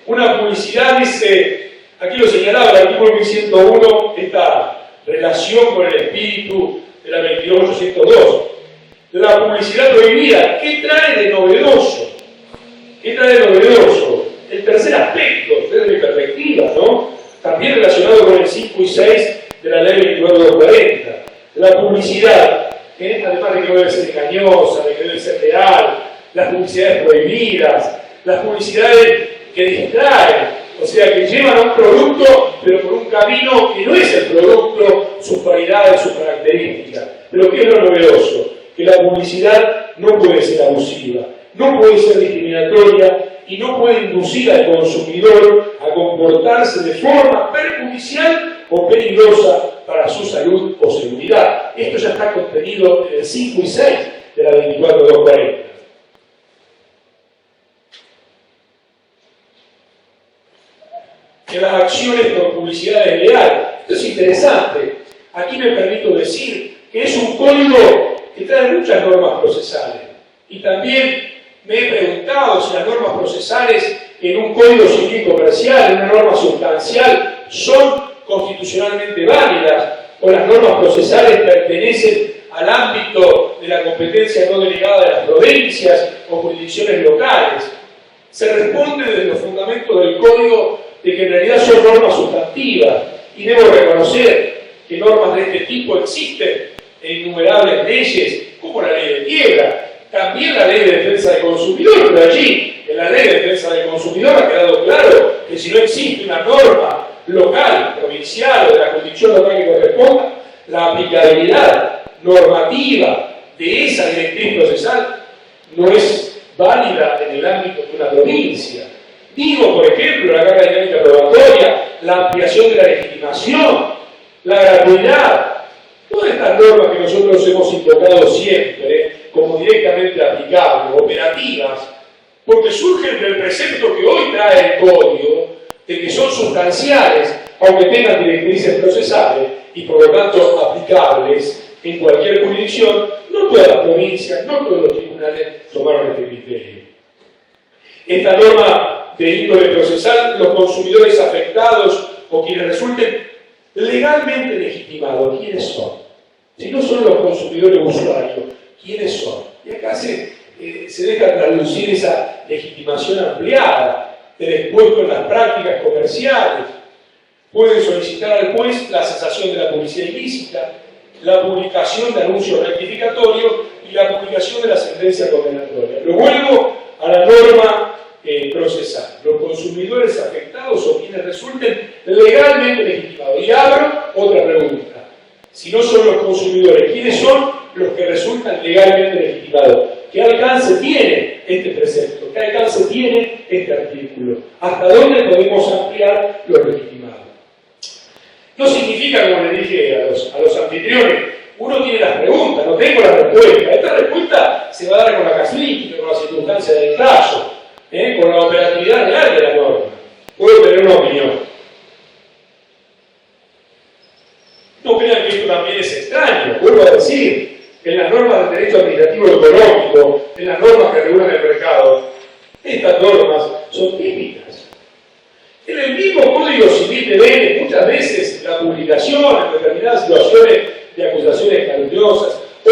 Una publicidad dice, aquí lo señalaba el artículo 1101, esta relación con el espíritu de la 22802. La publicidad prohibida, ¿qué trae de novedoso? ¿Qué trae de novedoso? El tercer aspecto, desde mi perspectiva, ¿no? También relacionado con el 5 y 6 de la ley 24240. La publicidad, además de que debe ser engañosa, de que debe ser real, las publicidades prohibidas, las publicidades que distraen, o sea, que llevan a un producto, pero por un camino que no es el producto, sus cualidades, sus características. Pero ¿qué es lo novedoso? Que la publicidad no puede ser abusiva, no puede ser discriminatoria y no puede inducir al consumidor a comportarse de forma perjudicial o peligrosa para su salud o seguridad. Esto ya está contenido en el 5 y 6 de la 24240. En las acciones por publicidad desleal. Esto es interesante. Aquí me permito decir que es un código que trae muchas normas procesales. Y también me he preguntado si las normas procesales en un código civil y comercial, en una norma sustancial, son constitucionalmente válidas, o las normas procesales pertenecen al ámbito de la competencia no delegada de las provincias o jurisdicciones locales. Se responde desde los fundamentos del código de que en realidad son normas sustantivas, y debo reconocer que normas de este tipo existen en innumerables leyes, como la ley de quiebra, también la ley de defensa del consumidor, pero allí, en la ley de defensa del consumidor, ha quedado claro que si no existe una norma local, provincial o de la jurisdicción local que corresponda, la aplicabilidad normativa de esa directriz procesal no es válida en el ámbito de una provincia. Digo, por ejemplo, la carga dinámica probatoria, la ampliación de la legitimación, la gratuidad, todas estas normas que nosotros hemos invocado siempre como directamente aplicables, operativas, porque surgen del precepto que hoy trae el Código, de que son sustanciales, aunque tengan directrices procesales y por lo tanto aplicables en cualquier jurisdicción. No todas las provincias, no todos los tribunales tomaron este criterio. Esta norma de índole procesal, los consumidores afectados o quienes resulten legalmente legitimados, ¿quiénes son? Si no son los consumidores usuarios, ¿quiénes son? Y acá se deja traducir esa legitimación ampliada del expuesto en las prácticas comerciales. Pueden solicitar al juez la cesación de la publicidad ilícita, la publicación de anuncios rectificatorios y la publicación de la sentencia condenatoria. Lo vuelvo a la norma procesal. Los consumidores afectados o quienes resulten legalmente legitimados. Y abro otra pregunta. Si no son los consumidores, ¿quiénes son los que resultan legalmente legitimados? ¿Qué alcance tiene este precepto? ¿Qué alcance tiene este artículo? ¿Hasta dónde podemos ampliar los legitimados? No significa, como le dije a los anfitriones, uno tiene las preguntas, no tengo la respuesta. Esta respuesta se va a dar con la casuística, con las circunstancias del caso, con la operatividad real de la norma. Puedo tener una opinión. No crean que esto también es extraño. Vuelvo a decir, en las normas del derecho administrativo económico, en las normas que regulan el mercado, estas normas son típicas. En el mismo Código Civil de Vélez, muchas veces la publicación en determinadas situaciones de acusaciones calumniosas o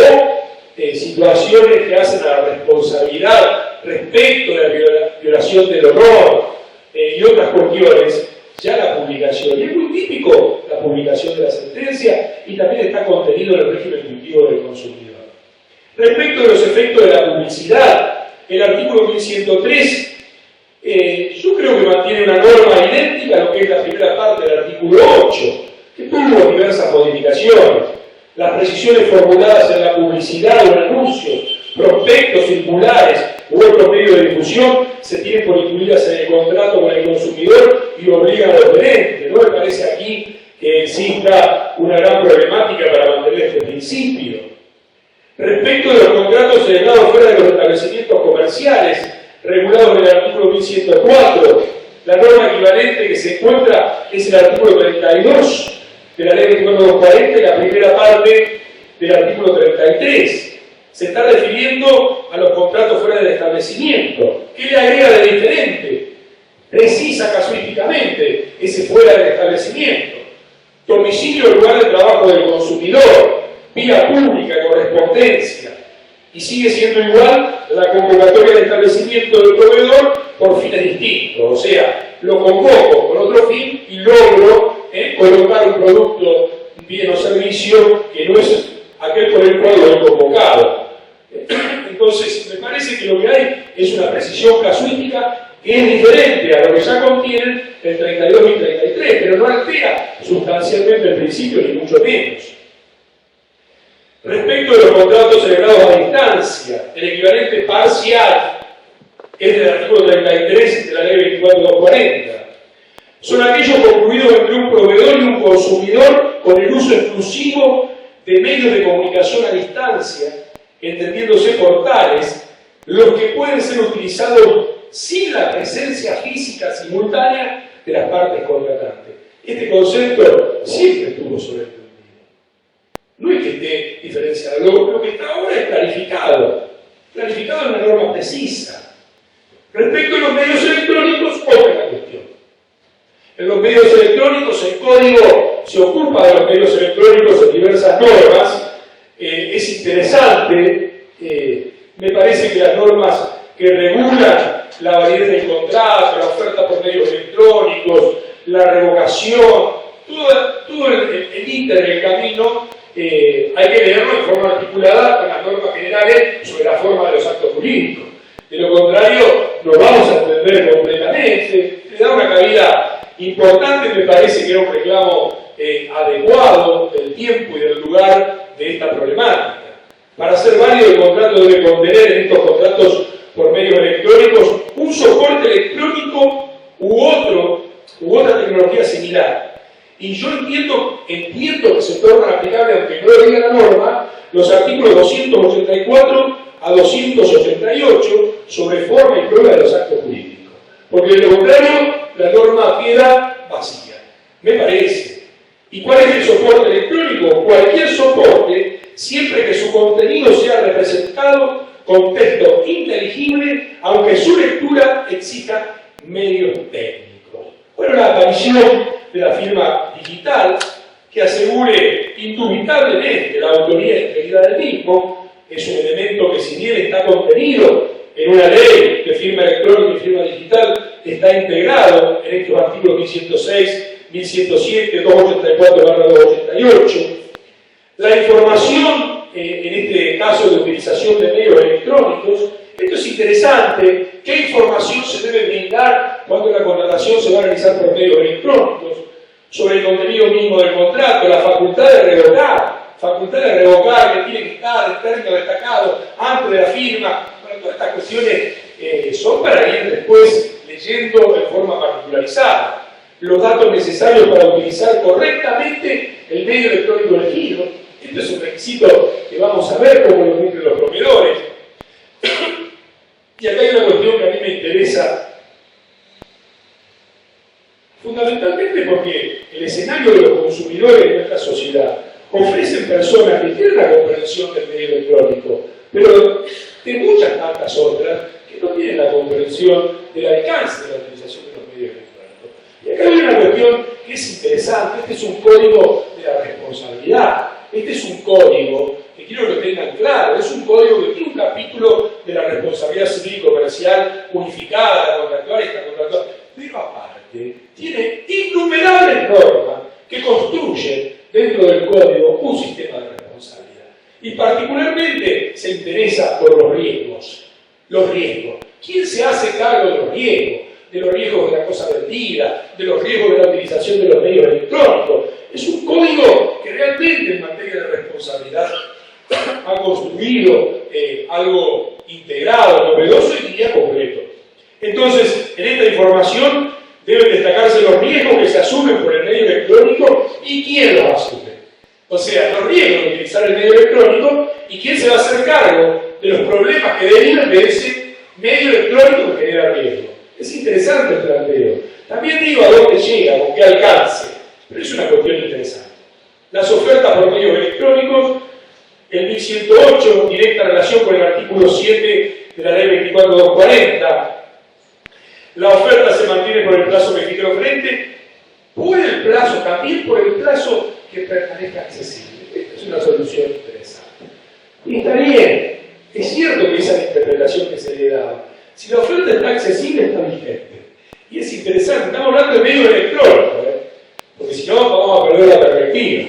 situaciones que hacen a la responsabilidad respecto de la violación del honor y otras cuestiones, ya la publicación. Y es muy típico la publicación de la sentencia y también está contenido en el régimen intuitivo del consumidor. Respecto de los efectos de la publicidad, el artículo 1103 yo creo que mantiene una norma idéntica a lo que es la primera parte del artículo 8, que tuvo diversas modificaciones. Las precisiones formuladas en la publicidad o en anuncios, prospectos, circulares u otros medios de difusión se tienen por incluidas en el contrato con el consumidor y obligan a los gerentes. ¿No me parece aquí que exista una gran problemática para mantener este principio? Respecto de los contratos celebrados fuera de los establecimientos comerciales, regulados en el artículo 1104, la norma equivalente que se encuentra es el artículo 32 de la ley 2440 y la primera parte del artículo 33. Se está refiriendo a los contratos fuera del establecimiento. ¿Qué le agrega de diferente? Precisa casuísticamente ese fuera del establecimiento. Domicilio o lugar de trabajo del consumidor, vía pública, correspondencia. Y sigue siendo igual la convocatoria de establecimiento del proveedor por fines distintos. O sea, lo convoco con otro fin y logro colocar un producto, un bien o servicio que no es aquel por el cual lo he convocado. Entonces, me parece que lo que hay es una precisión casuística que es diferente a lo que ya contienen el 32 y el 33, pero no altera sustancialmente el principio, ni mucho menos. Respecto de los contratos celebrados a distancia, el equivalente parcial es del artículo 33 de la ley 24240. Son aquellos concluidos entre un proveedor y un consumidor con el uso exclusivo de medios de comunicación a distancia, entendiéndose por tales, los que pueden ser utilizados sin la presencia física simultánea de las partes contratantes. Este concepto siempre estuvo sobreentendido. No es que esté diferenciado, lo que está ahora es clarificado en una norma precisa. Respecto a los medios electrónicos, otra cuestión. En los medios electrónicos, el código se ocupa de los medios electrónicos en diversas normas. Es interesante, me parece que las normas que regulan la validez del contrato, la oferta por medios electrónicos, la revocación, todo el ínter del camino, hay que leerlo en forma articulada con las normas generales sobre la forma de los actos jurídicos. De lo contrario, nos vamos a entender completamente. Le da una cabida importante, me parece que era un reclamo adecuado del tiempo y del lugar de esta problemática. Para ser válido, el contrato debe contener en estos contratos por medios electrónicos, un soporte electrónico u otra tecnología similar. Y yo entiendo que se tornan aplicables, aunque no lo diga la norma, los artículos 284 a 288 sobre forma y prueba de los actos jurídicos. Porque de lo contrario, la norma queda vacía. Me parece. ¿Y cuál es el soporte electrónico? Cualquier soporte, siempre que su contenido sea representado con texto inteligible, aunque su lectura exija medios técnicos. Bueno, la aparición de la firma digital, que asegure indubitablemente la autoría e integridad del mismo, es un elemento que, si bien está contenido en una ley de firma electrónica y firma digital, está integrado en estos artículos 1106, 1107, 284/288. La información, en este caso de utilización de medios electrónicos, esto es interesante. ¿Qué información se debe brindar cuando la contratación se va a realizar por medios electrónicos? Sobre el contenido mínimo del contrato, la facultad de revocar, que tiene que estar el término destacado antes de la firma. Bueno, todas estas cuestiones son para ir después leyendo en forma particularizada. Los datos necesarios para utilizar correctamente el medio electrónico elegido. Esto es un requisito que vamos a ver cómo lo cumplen los proveedores. Y acá hay una cuestión que a mí me interesa fundamentalmente porque el escenario de los consumidores de nuestra sociedad ofrecen personas que tienen la comprensión del medio electrónico, pero de muchas tantas otras que no tienen la comprensión del alcance de la utilización de los medios electrónicos. Y acá hay una cuestión que es interesante. Este es un código de la responsabilidad. Este es un código que quiero que tengan claro. Es un código que tiene un capítulo de la responsabilidad civil y comercial unificada, la contractual y extracontractual. Pero aparte, tiene innumerables normas que construyen dentro del código un sistema de responsabilidad. Y particularmente se interesa por los riesgos. Los riesgos. ¿Quién se hace cargo de los riesgos? De los riesgos de la cosa vendida, de los riesgos de la utilización de los medios electrónicos. Es un código que realmente en materia de responsabilidad ha construido algo integrado, novedoso y diría completo. Entonces, en esta información deben destacarse los riesgos que se asumen por el medio electrónico y quién los asume. O sea, los riesgos de utilizar el medio electrónico y quién se va a hacer cargo de los problemas que derivan de ese medio electrónico que genera riesgo. Es interesante el planteo. También digo a dónde llega, con qué alcance, pero es una cuestión interesante. Las ofertas por medios electrónicos, el 1108, directa relación con el artículo 7 de la ley 24240. La oferta se mantiene por el plazo que fije el oferente, por el plazo, también por el plazo que permanezca accesible. Esta es una solución interesante. Y está bien, es cierto que esa es la interpretación que se le da. Si la oferta está accesible, está vigente. Y es interesante, estamos hablando de medio electrónico, porque si no, vamos a perder la perspectiva.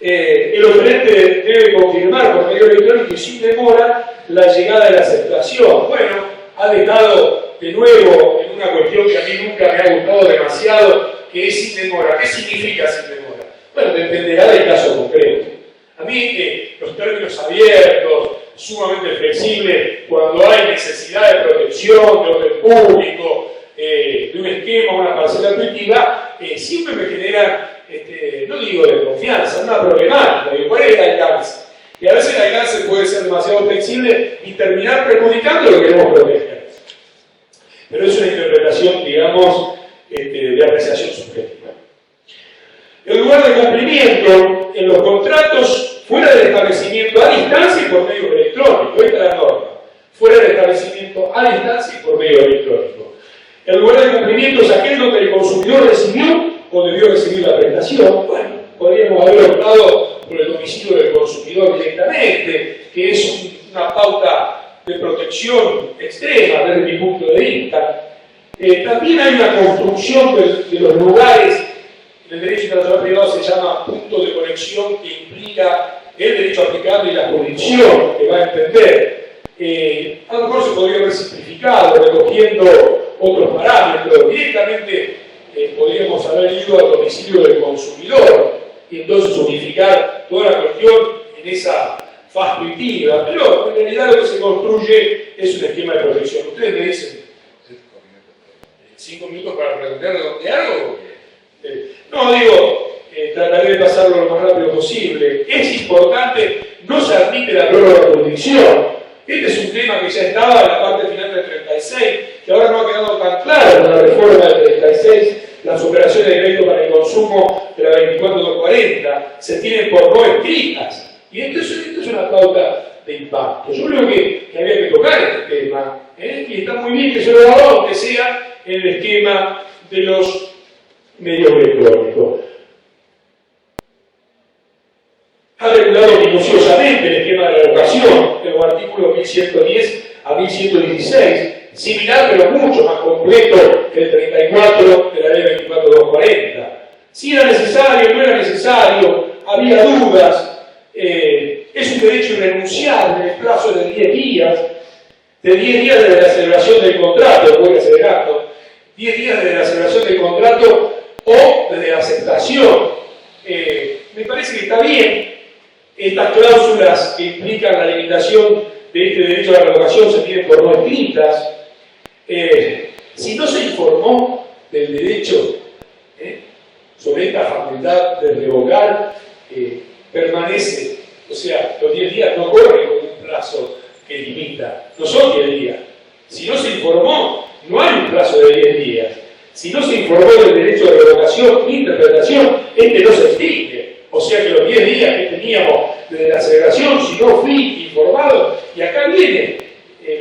El oferente debe confirmar por medio electrónico y sin demora la llegada de la aceptación. Bueno, ha dejado de nuevo en una cuestión que a mí nunca me ha gustado demasiado, que es sin demora. ¿Qué significa sin demora? Bueno, dependerá del caso concreto. A mí los términos abiertos, sumamente flexibles, cuando hay necesidad de protección de orden público, de un esquema, una parcela intuitiva, siempre me generan, no digo de confianza, una problemática. ¿Cuál es el alcance? Y a veces el alcance puede ser demasiado flexible y terminar perjudicando lo que queremos proteger. Pero es una interpretación, digamos, de apreciación subjetiva. El lugar de cumplimiento en los contratos fuera del establecimiento a distancia y por medio electrónico. Esta es la norma. Fuera del establecimiento a distancia y por medio electrónico. El lugar de cumplimiento es aquel donde el consumidor recibió o debió recibir la prestación. Bueno, podríamos haber optado por el domicilio del consumidor directamente, que es una pauta de protección extrema desde mi punto de vista. También hay una construcción de los lugares. En el derecho internacional privado se llama punto de conexión, que implica el derecho aplicable y la jurisdicción que va a entender. A lo mejor se podría haber simplificado recogiendo otros parámetros. Directamente podríamos haber ido al domicilio del consumidor y entonces unificar toda la cuestión en esa faz intuitiva. Pero en realidad lo que se construye es un esquema de protección. Ustedes me dicen, 5 minutos para redondear algo. No, digo, trataré de pasarlo lo más rápido posible. Es importante, no se admite la prórroga de jurisdicción. Este es un tema que ya estaba en la parte final del 36, que ahora no ha quedado tan claro con la reforma del 36. Las operaciones de crédito para el consumo de la 24240 se tienen por no escritas. Y esto es una pauta de impacto. Yo creo que había que tocar este tema, y está muy bien que se lo haga, aunque sea en el esquema de los medios electrónicos. Ha regulado minuciosamente el esquema de la educación, en los artículos 1110 a 1116, similar pero mucho más completo que el 34 de la ley 24240. Si era necesario, no era necesario, había dudas, es un derecho irrenunciable, el plazo de 10 días, de 10 días desde la celebración del contrato, voy acelerando, 10 días desde la celebración del contrato o desde la aceptación. Me parece que está bien. Estas cláusulas que implican la limitación de este derecho a la revocación se tienen por no escritas. Si no se informó del derecho sobre esta facultad de revocar, permanece, o sea, los 10 días no corren con un plazo que limita, no son 10 días. Si no se informó, no hay un plazo de 10 días. Si no se informó del derecho de revocación ni interpretación, este no se extingue. O sea que los 10 días que teníamos desde la celebración, si no fui informado, y acá viene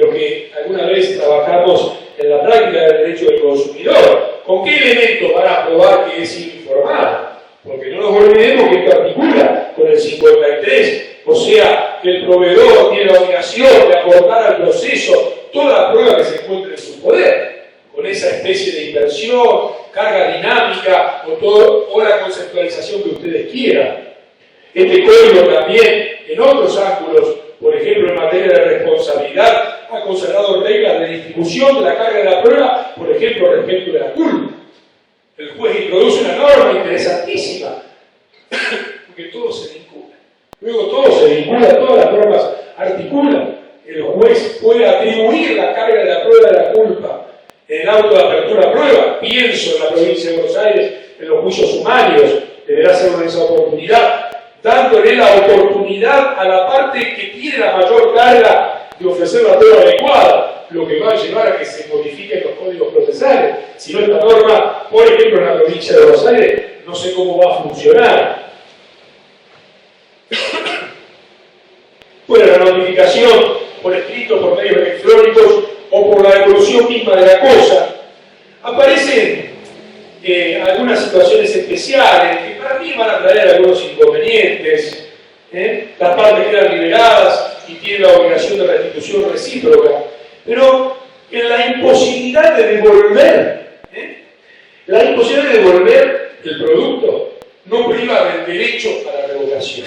lo que alguna vez trabajamos en la práctica del derecho del consumidor. ¿Con qué elementos van a probar que he sido informado? Porque no nos olvidemos que esto articula con el 53, o sea, que el proveedor tiene la obligación de aportar al proceso toda la prueba que se encuentre en su poder, con esa especie de inversión, carga dinámica o la conceptualización que ustedes quieran. Este código también, en otros ángulos, por ejemplo en materia de responsabilidad, ha consagrado reglas de distribución de la carga de la prueba, por ejemplo respecto de la culpa. El juez introduce una norma interesantísima, porque todo se vincula. Luego todo se vincula, todas las normas articulan. El juez puede atribuir la carga de la prueba de la culpa en el auto de apertura a prueba. Pienso en la provincia de Buenos Aires, en los juicios sumarios, deberá ser una esa oportunidad, dándole la oportunidad a la parte que tiene la mayor carga de ofrecer la prueba adecuada, lo que va a llevar a que se modifiquen los códigos procesales. Si no, esta norma, por ejemplo, en la provincia de Buenos Aires, no sé cómo va a funcionar. Bueno, la notificación por escrito, por medios electrónicos o por la evolución misma de la cosa, aparecen algunas situaciones especiales que para mí van a traer algunos inconvenientes. Las partes quedan liberadas y tienen la obligación de restitución recíproca, pero en la imposibilidad de devolver, el producto no priva del derecho a la revocación.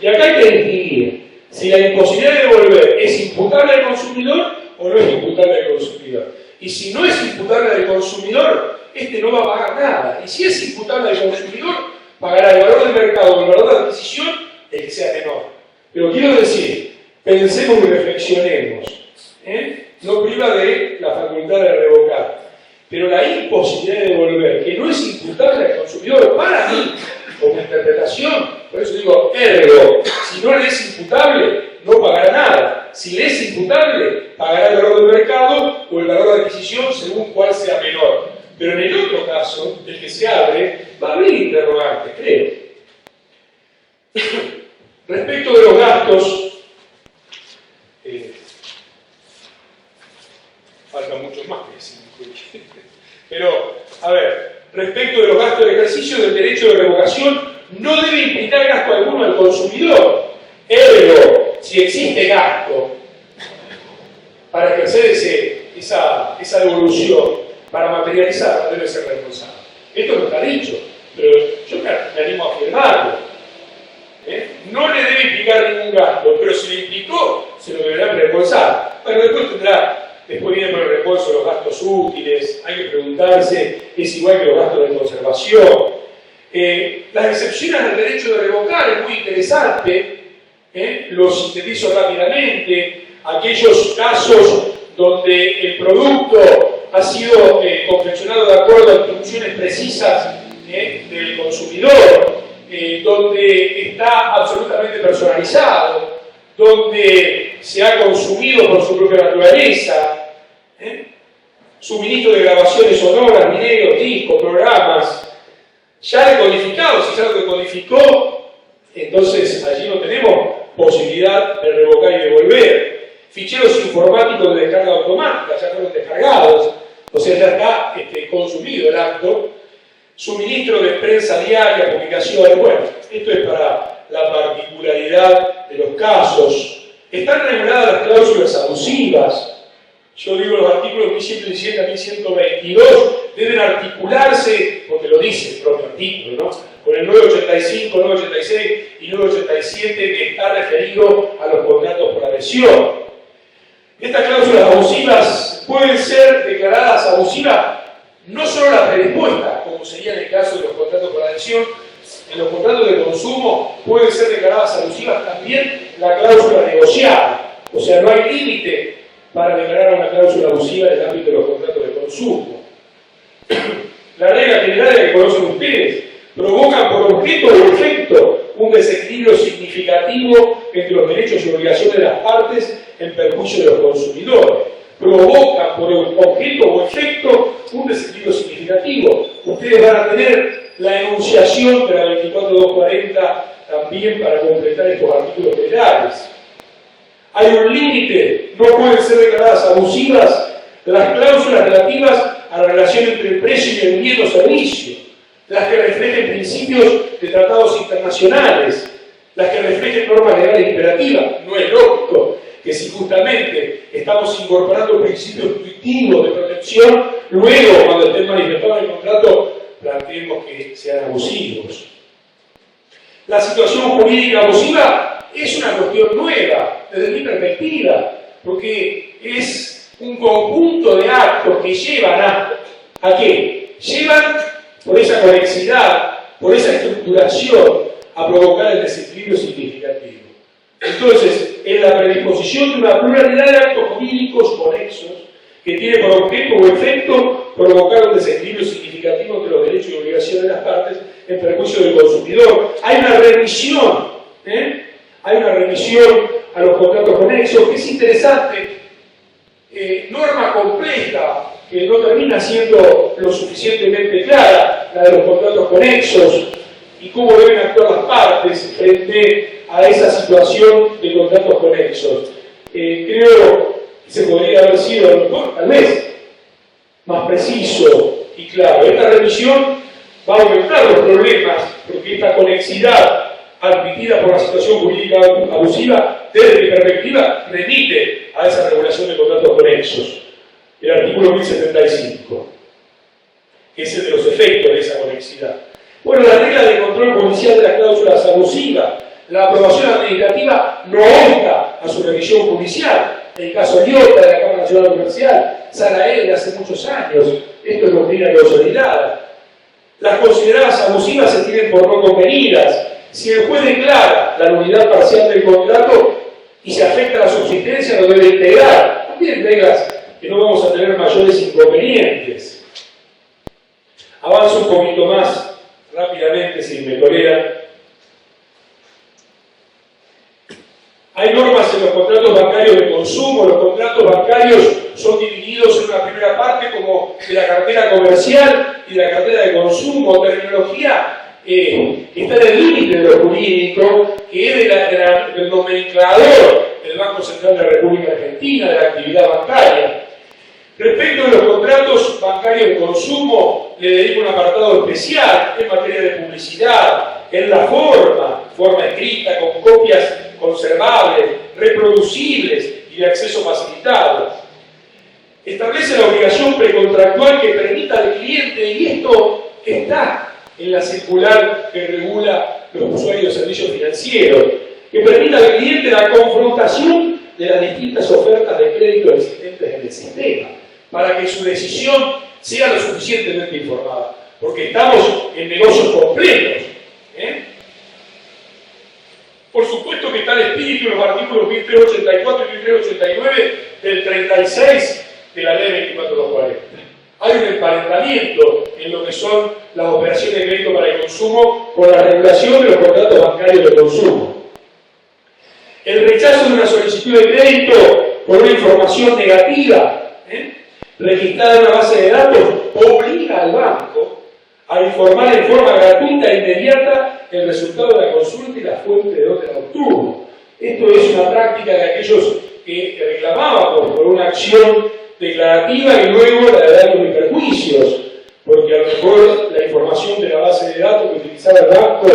Y acá hay que distinguir si la imposibilidad de devolver es imputable al consumidor o no es imputable al consumidor. Y si no es imputable al consumidor, este no va a pagar nada. Y si es imputable al consumidor, pagará el valor del mercado o el valor de adquisición, el que sea menor. Pero quiero decir, pensemos y reflexionemos. No priva de la facultad de revocar. Pero la imposibilidad de devolver, que no es imputable al consumidor, para mí, como interpretación, por eso digo, ergo, si no le es imputable, no pagará nada. Si le es imputable, pagará el valor del mercado o el valor de adquisición según cuál sea menor. Pero en el otro caso, el que se abre, va a haber interrogantes, creo. Respecto de los gastos, falta mucho más que decir. Pero, a ver, respecto de los gastos de ejercicio del derecho de revocación, no debe implicar gasto alguno al consumidor. Ergo, si existe gasto para ejercer esa devolución, para materializar, debe ser reembolsado. Esto no está dicho, pero yo me animo a afirmarlo. No le debe implicar ningún gasto, pero si le implicó, se lo deberá reembolsar. Bueno, después viene por el reembolso de los gastos útiles, hay que preguntarse, es igual que los gastos de conservación. Las excepciones al derecho de revocar es muy interesante, lo sintetizo rápidamente. aquellos casos donde el producto ha sido confeccionado de acuerdo a instrucciones precisas del consumidor, donde está absolutamente personalizado, donde se ha consumido por su propia naturaleza, suministro de grabaciones sonoras, videos, discos, programas, ya decodificados. Si ya lo decodificó, entonces allí no tenemos posibilidad de revocar y devolver. Ficheros informáticos de descarga automática, ya fueron descargados, o sea, ya está consumido el acto. Suministro de prensa diaria, publicaciones, bueno, esto es para la particularidad de los casos. Están reguladas las cláusulas abusivas. Yo digo, los artículos 1117 a 1122 deben articularse, porque lo dice el propio artículo, ¿no?, con el 985, 986 y 987 que está referido a los contratos por adhesión. Estas cláusulas abusivas pueden ser declaradas abusivas no solo las predispuestas, como sería en el caso de los contratos por adhesión. En los contratos de consumo pueden ser declaradas abusivas también la cláusula negociada. O sea, no hay límite para declarar una cláusula abusiva en el ámbito de los contratos de consumo. Las reglas generales que conocen ustedes provocan por objeto o efecto un desequilibrio significativo entre los derechos y obligaciones de las partes en perjuicio de los consumidores. Provoca por objeto o efecto un desequilibrio significativo. Ustedes van a tener la enunciación de la 24240 también para completar estos artículos generales. Hay un límite, no pueden ser declaradas abusivas las cláusulas relativas a la relación entre el precio y el bien o servicio, las que reflejen principios de tratados internacionales, las que reflejen normas legales imperativas. No es lógico que si justamente estamos incorporando principios intuitivos de protección, luego, cuando estén manifestados en el contrato, planteemos que sean abusivos. La situación jurídica abusiva es una cuestión nueva, desde mi perspectiva, porque es un conjunto de actos que llevan ¿a qué? Llevan, por esa conexidad, por esa estructuración, a provocar el desequilibrio significativo. Entonces, en la predisposición de una pluralidad de actos jurídicos conexos que tiene por objeto o efecto provocar un desequilibrio significativo entre los derechos y obligaciones de las partes en perjuicio del consumidor. Hay una remisión, hay una remisión a los contratos conexos, que es interesante, norma compleja, que no termina siendo lo suficientemente clara, la de los contratos conexos, y cómo deben actuar las partes frente a esa situación de contratos conexos. Creo que se podría haber sido, tal vez, más preciso y claro. Esta revisión va a aumentar los problemas, porque esta conexidad admitida por la situación jurídica abusiva, desde mi perspectiva, remite a esa regulación de contratos conexos. El artículo 1075, que es el de los efectos de esa conexidad. Bueno, la regla de control policial de las cláusulas abusivas, la aprobación administrativa no obsta a su revisión judicial. El caso Liotta de la Cámara Nacional Comercial, Sarael de hace muchos años, esto es doctrina consolidada. Las consideradas abusivas se tienen por no convenidas. Si el juez declara la nulidad parcial del contrato y se afecta la subsistencia, lo debe integrar. También reglas que no vamos a tener mayores inconvenientes. Avanzo un poquito más rápidamente, si me tolera. Hay normas en los contratos bancarios de consumo. Los contratos bancarios son divididos en una primera parte como de la cartera comercial y de la cartera de consumo. Terminología que está en el límite de lo jurídico, que es del nomenclador del Banco Central de la República Argentina, de la actividad bancaria. Respecto de los contratos bancarios de consumo, le dedico un apartado especial en materia de publicidad, en la forma escrita, con copias conservables, reproducibles y de acceso facilitado. Establece la obligación precontractual que permita al cliente, y esto está en la circular que regula los usuarios de servicios financieros, que permita al cliente la confrontación de las distintas ofertas de crédito existentes en el sistema, para que su decisión sea lo suficientemente informada, porque estamos en negocios complejos. Por supuesto que está el espíritu de los artículos 1384 y 1389 del 36 de la ley 24240. Hay un emparentamiento en lo que son las operaciones de crédito para el consumo con la regulación de los contratos bancarios de consumo. El rechazo de una solicitud de crédito por una información negativa, registrada en una base de datos, obliga al banco a informar en forma gratuita e inmediata el resultado de la consulta y la fuente de donde la obtuvo. Esto es una práctica de aquellos que reclamábamos por una acción declarativa y luego la de daños y perjuicios, porque a lo mejor la información de la base de datos que utilizaba el banco,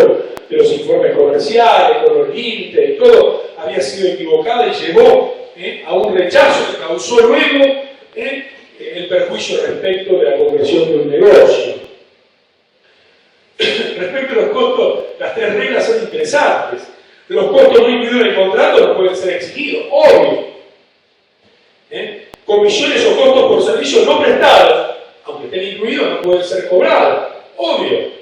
de los informes comerciales, con los límites y todo, había sido equivocada y llevó a un rechazo que causó luego el perjuicio respecto de la conversión de un negocio. Respecto a los costos, las tres reglas son interesantes. Los costos no incluidos en el contrato no pueden ser exigidos, obvio. Comisiones o costos por servicios no prestados, aunque estén incluidos, no pueden ser cobrados, obvio.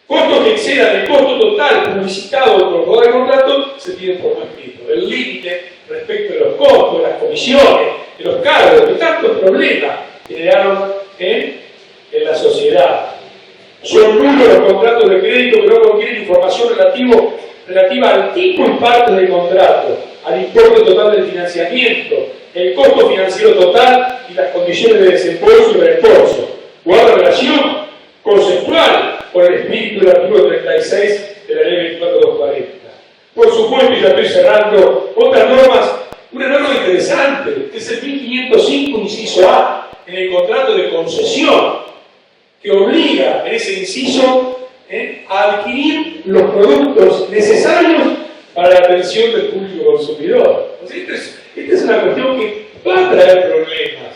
Costos que excedan el costo total publicitado por el jugador de contrato se piden por escrito. El límite respecto de los costos, de las comisiones, de los cargos, de tantos problemas generaron en la sociedad. Son nulos los contratos de crédito que no contienen información relativa al tipo y parte del contrato, al importe total del financiamiento, el costo financiero total y las condiciones de desembolso y reembolso. Guarda relación conceptual con el espíritu del artículo 36 de la ley 24240. Por supuesto, y ya estoy cerrando, otras normas, una norma interesante, que es el 1505, inciso A, en el contrato de concesión, que obliga en ese inciso a adquirir los productos necesarios para la atención del público consumidor. O sea, esta es una cuestión que va a traer problemas,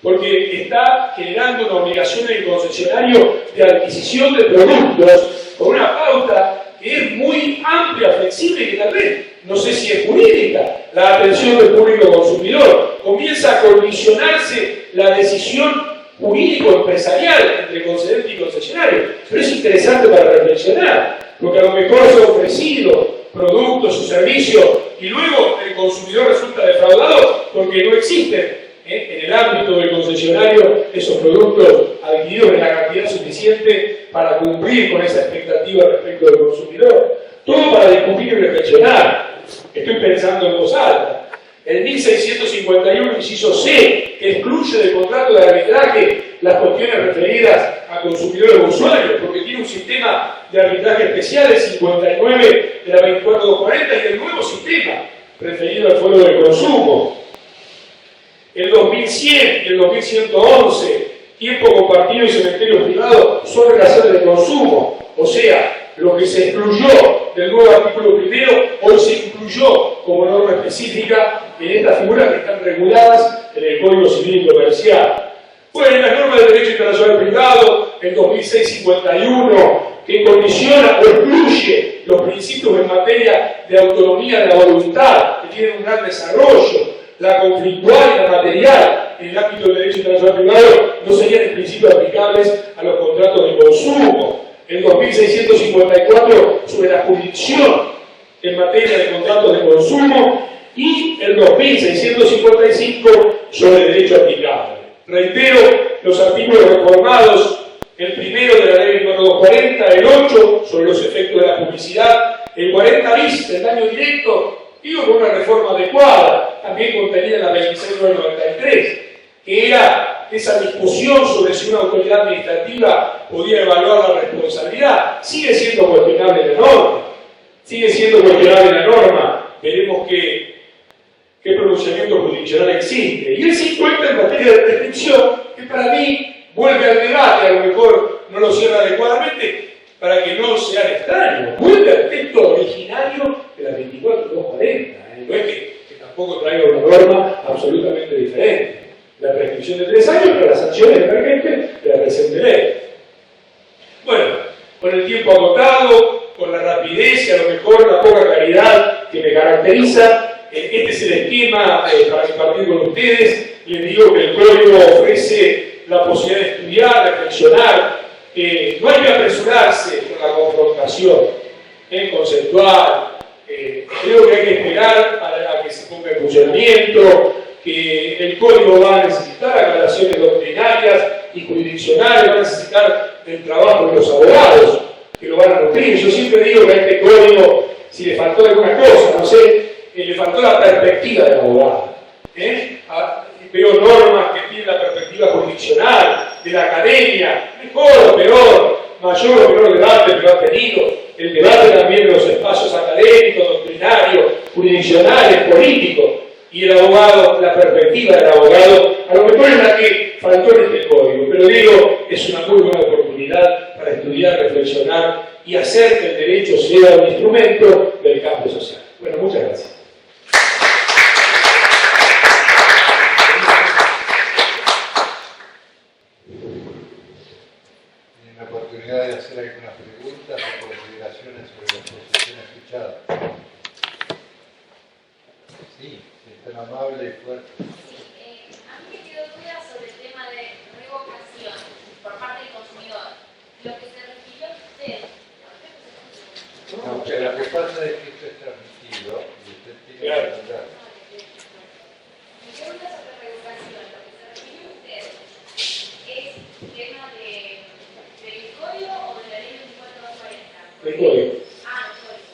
porque está generando una obligación en el concesionario de adquisición de productos con una pauta que es muy amplia, flexible y que tal vez, no sé si es jurídica, la atención del público consumidor. Comienza a condicionarse la decisión jurídico-empresarial entre concedente y concesionario. Pero es interesante para reflexionar, porque a lo mejor se ha ofrecido productos o servicios y luego el consumidor resulta defraudado porque no existen en el ámbito del concesionario esos productos adquiridos en la cantidad suficiente para cumplir con esa expectativa respecto del consumidor. Todo para discutir y reflexionar. Estoy pensando en voz alta. El 1651, inciso C, que excluye del contrato de arbitraje las cuestiones referidas a consumidores o usuarios, porque tiene un sistema de arbitraje especial, el 59 de la 24240 y el nuevo sistema referido al fuero del consumo. El 2100 y el 2111, tiempo compartido y cementerios privados, son relaciones de consumo, o sea, lo que se excluyó del nuevo artículo primero, hoy se incluyó como norma específica en estas figuras que están reguladas en el Código Civil y Comercial. Bueno, en la norma del derecho internacional privado, el 2651, que condiciona o excluye los principios en materia de autonomía de la voluntad, que tienen un gran desarrollo, la conflictual y la material en el ámbito del derecho internacional privado, no serían en principio aplicables a los contratos de consumo. El 2654 sobre la jurisdicción en materia de contratos de consumo y el 2655 sobre el derecho aplicable. Reitero los artículos reformados, el primero de la ley 240, el 8 sobre los efectos de la publicidad, el 40 bis del daño directo, digo con una reforma adecuada, también contenida en la 26993, que era esa discusión sobre si una autoridad administrativa podía evaluar la responsabilidad. Sigue siendo cuestionable la norma, veremos qué pronunciamiento jurisdiccional existe. Y el 50 en materia de prescripción, que para mí vuelve al debate, a lo mejor no lo cierra adecuadamente, para que no sean extraños, vuelve al texto originario de la 24240, no es que tampoco traiga una norma absolutamente diferente. La prescripción de 3 años para las sanciones emergentes de la presente ley. Bueno, con el tiempo agotado, con la rapidez y a lo mejor la poca claridad que me caracteriza, este es el esquema para compartir con ustedes. Les digo que el código ofrece la posibilidad de estudiar, reflexionar, no hay que apresurarse con la confrontación conceptual, Creo que hay que esperar a que se ponga en funcionamiento, que el código va a necesitar aclaraciones doctrinarias y jurisdiccionales, va a necesitar el trabajo de los abogados que lo van a nutrir. Yo siempre digo que a este código, si le faltó alguna cosa, no sé, le faltó la perspectiva del abogado. Veo normas que tienen la perspectiva jurisdiccional, de la academia, mejor o peor, mayor o menor debate, pero ha tenido el debate también de los espacios académicos, doctrinarios, jurisdiccionales, políticos, y el abogado, la perspectiva del abogado, a lo mejor es la que faltó en este código, pero digo, es una muy buena oportunidad para estudiar, reflexionar y hacer que el derecho sea un instrumento del cambio social. Bueno, muchas gracias.
La oportunidad de hacer algunas preguntas o consideraciones sobre la exposición escuchada. Sí, es tan amable y fuerte.
Sí, a mí me quedó duda sobre el tema de revocación por parte del consumidor. Lo que se refirió a usted.
No, que lo que pasa es que esto es transmitido y usted tiene que entender.
Mi pregunta sobre revocación, lo que se refirió a usted es tema del código o de la ley 2440.
El código.
Ah, el código.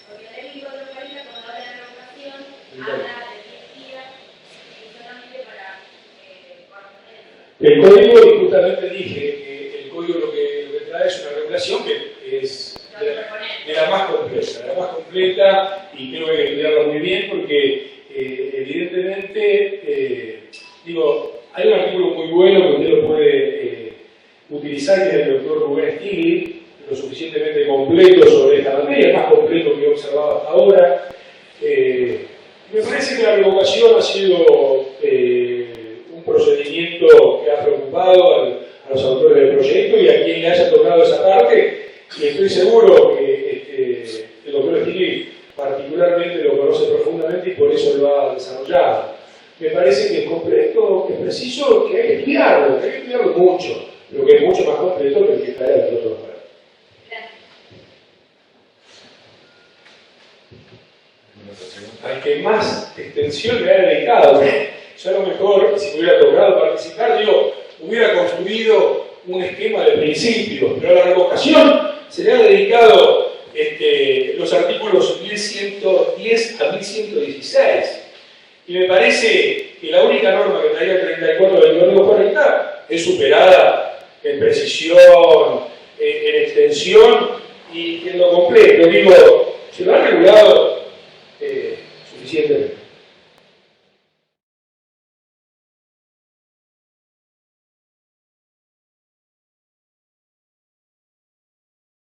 Porque la ley 2440, cuando habla de revocación, habla de 10 días y solamente para
el código, y justamente dije que el código lo que trae es una regulación que es de la más completa, y creo que hay que estudiarla muy bien porque evidentemente, hay un artículo muy bueno que usted lo puede utilizar, que es el doctor Rubén Stiglitz, lo suficientemente completo sobre esta materia, más completo que he observado hasta ahora. Me parece que la revocación ha sido un procedimiento que ha preocupado a los autores del proyecto y a quien le haya tocado esa parte, y estoy seguro que el doctor Stiglitz particularmente lo conoce profundamente y por eso lo ha desarrollado. Me parece que es completo, que es preciso, que hay que estudiarlo mucho, pero que es mucho más completo que el que trae el otro lugar. Al que más extensión le ha dedicado, yo a lo mejor, si me hubiera tocado participar, hubiera construido un esquema de principios, pero a la revocación se le ha dedicado los artículos 1110 a 1116. Y me parece que la única norma que traía el 34 del Código 40 es superada en precisión, en extensión y en lo completo. Se lo ha regulado suficientemente.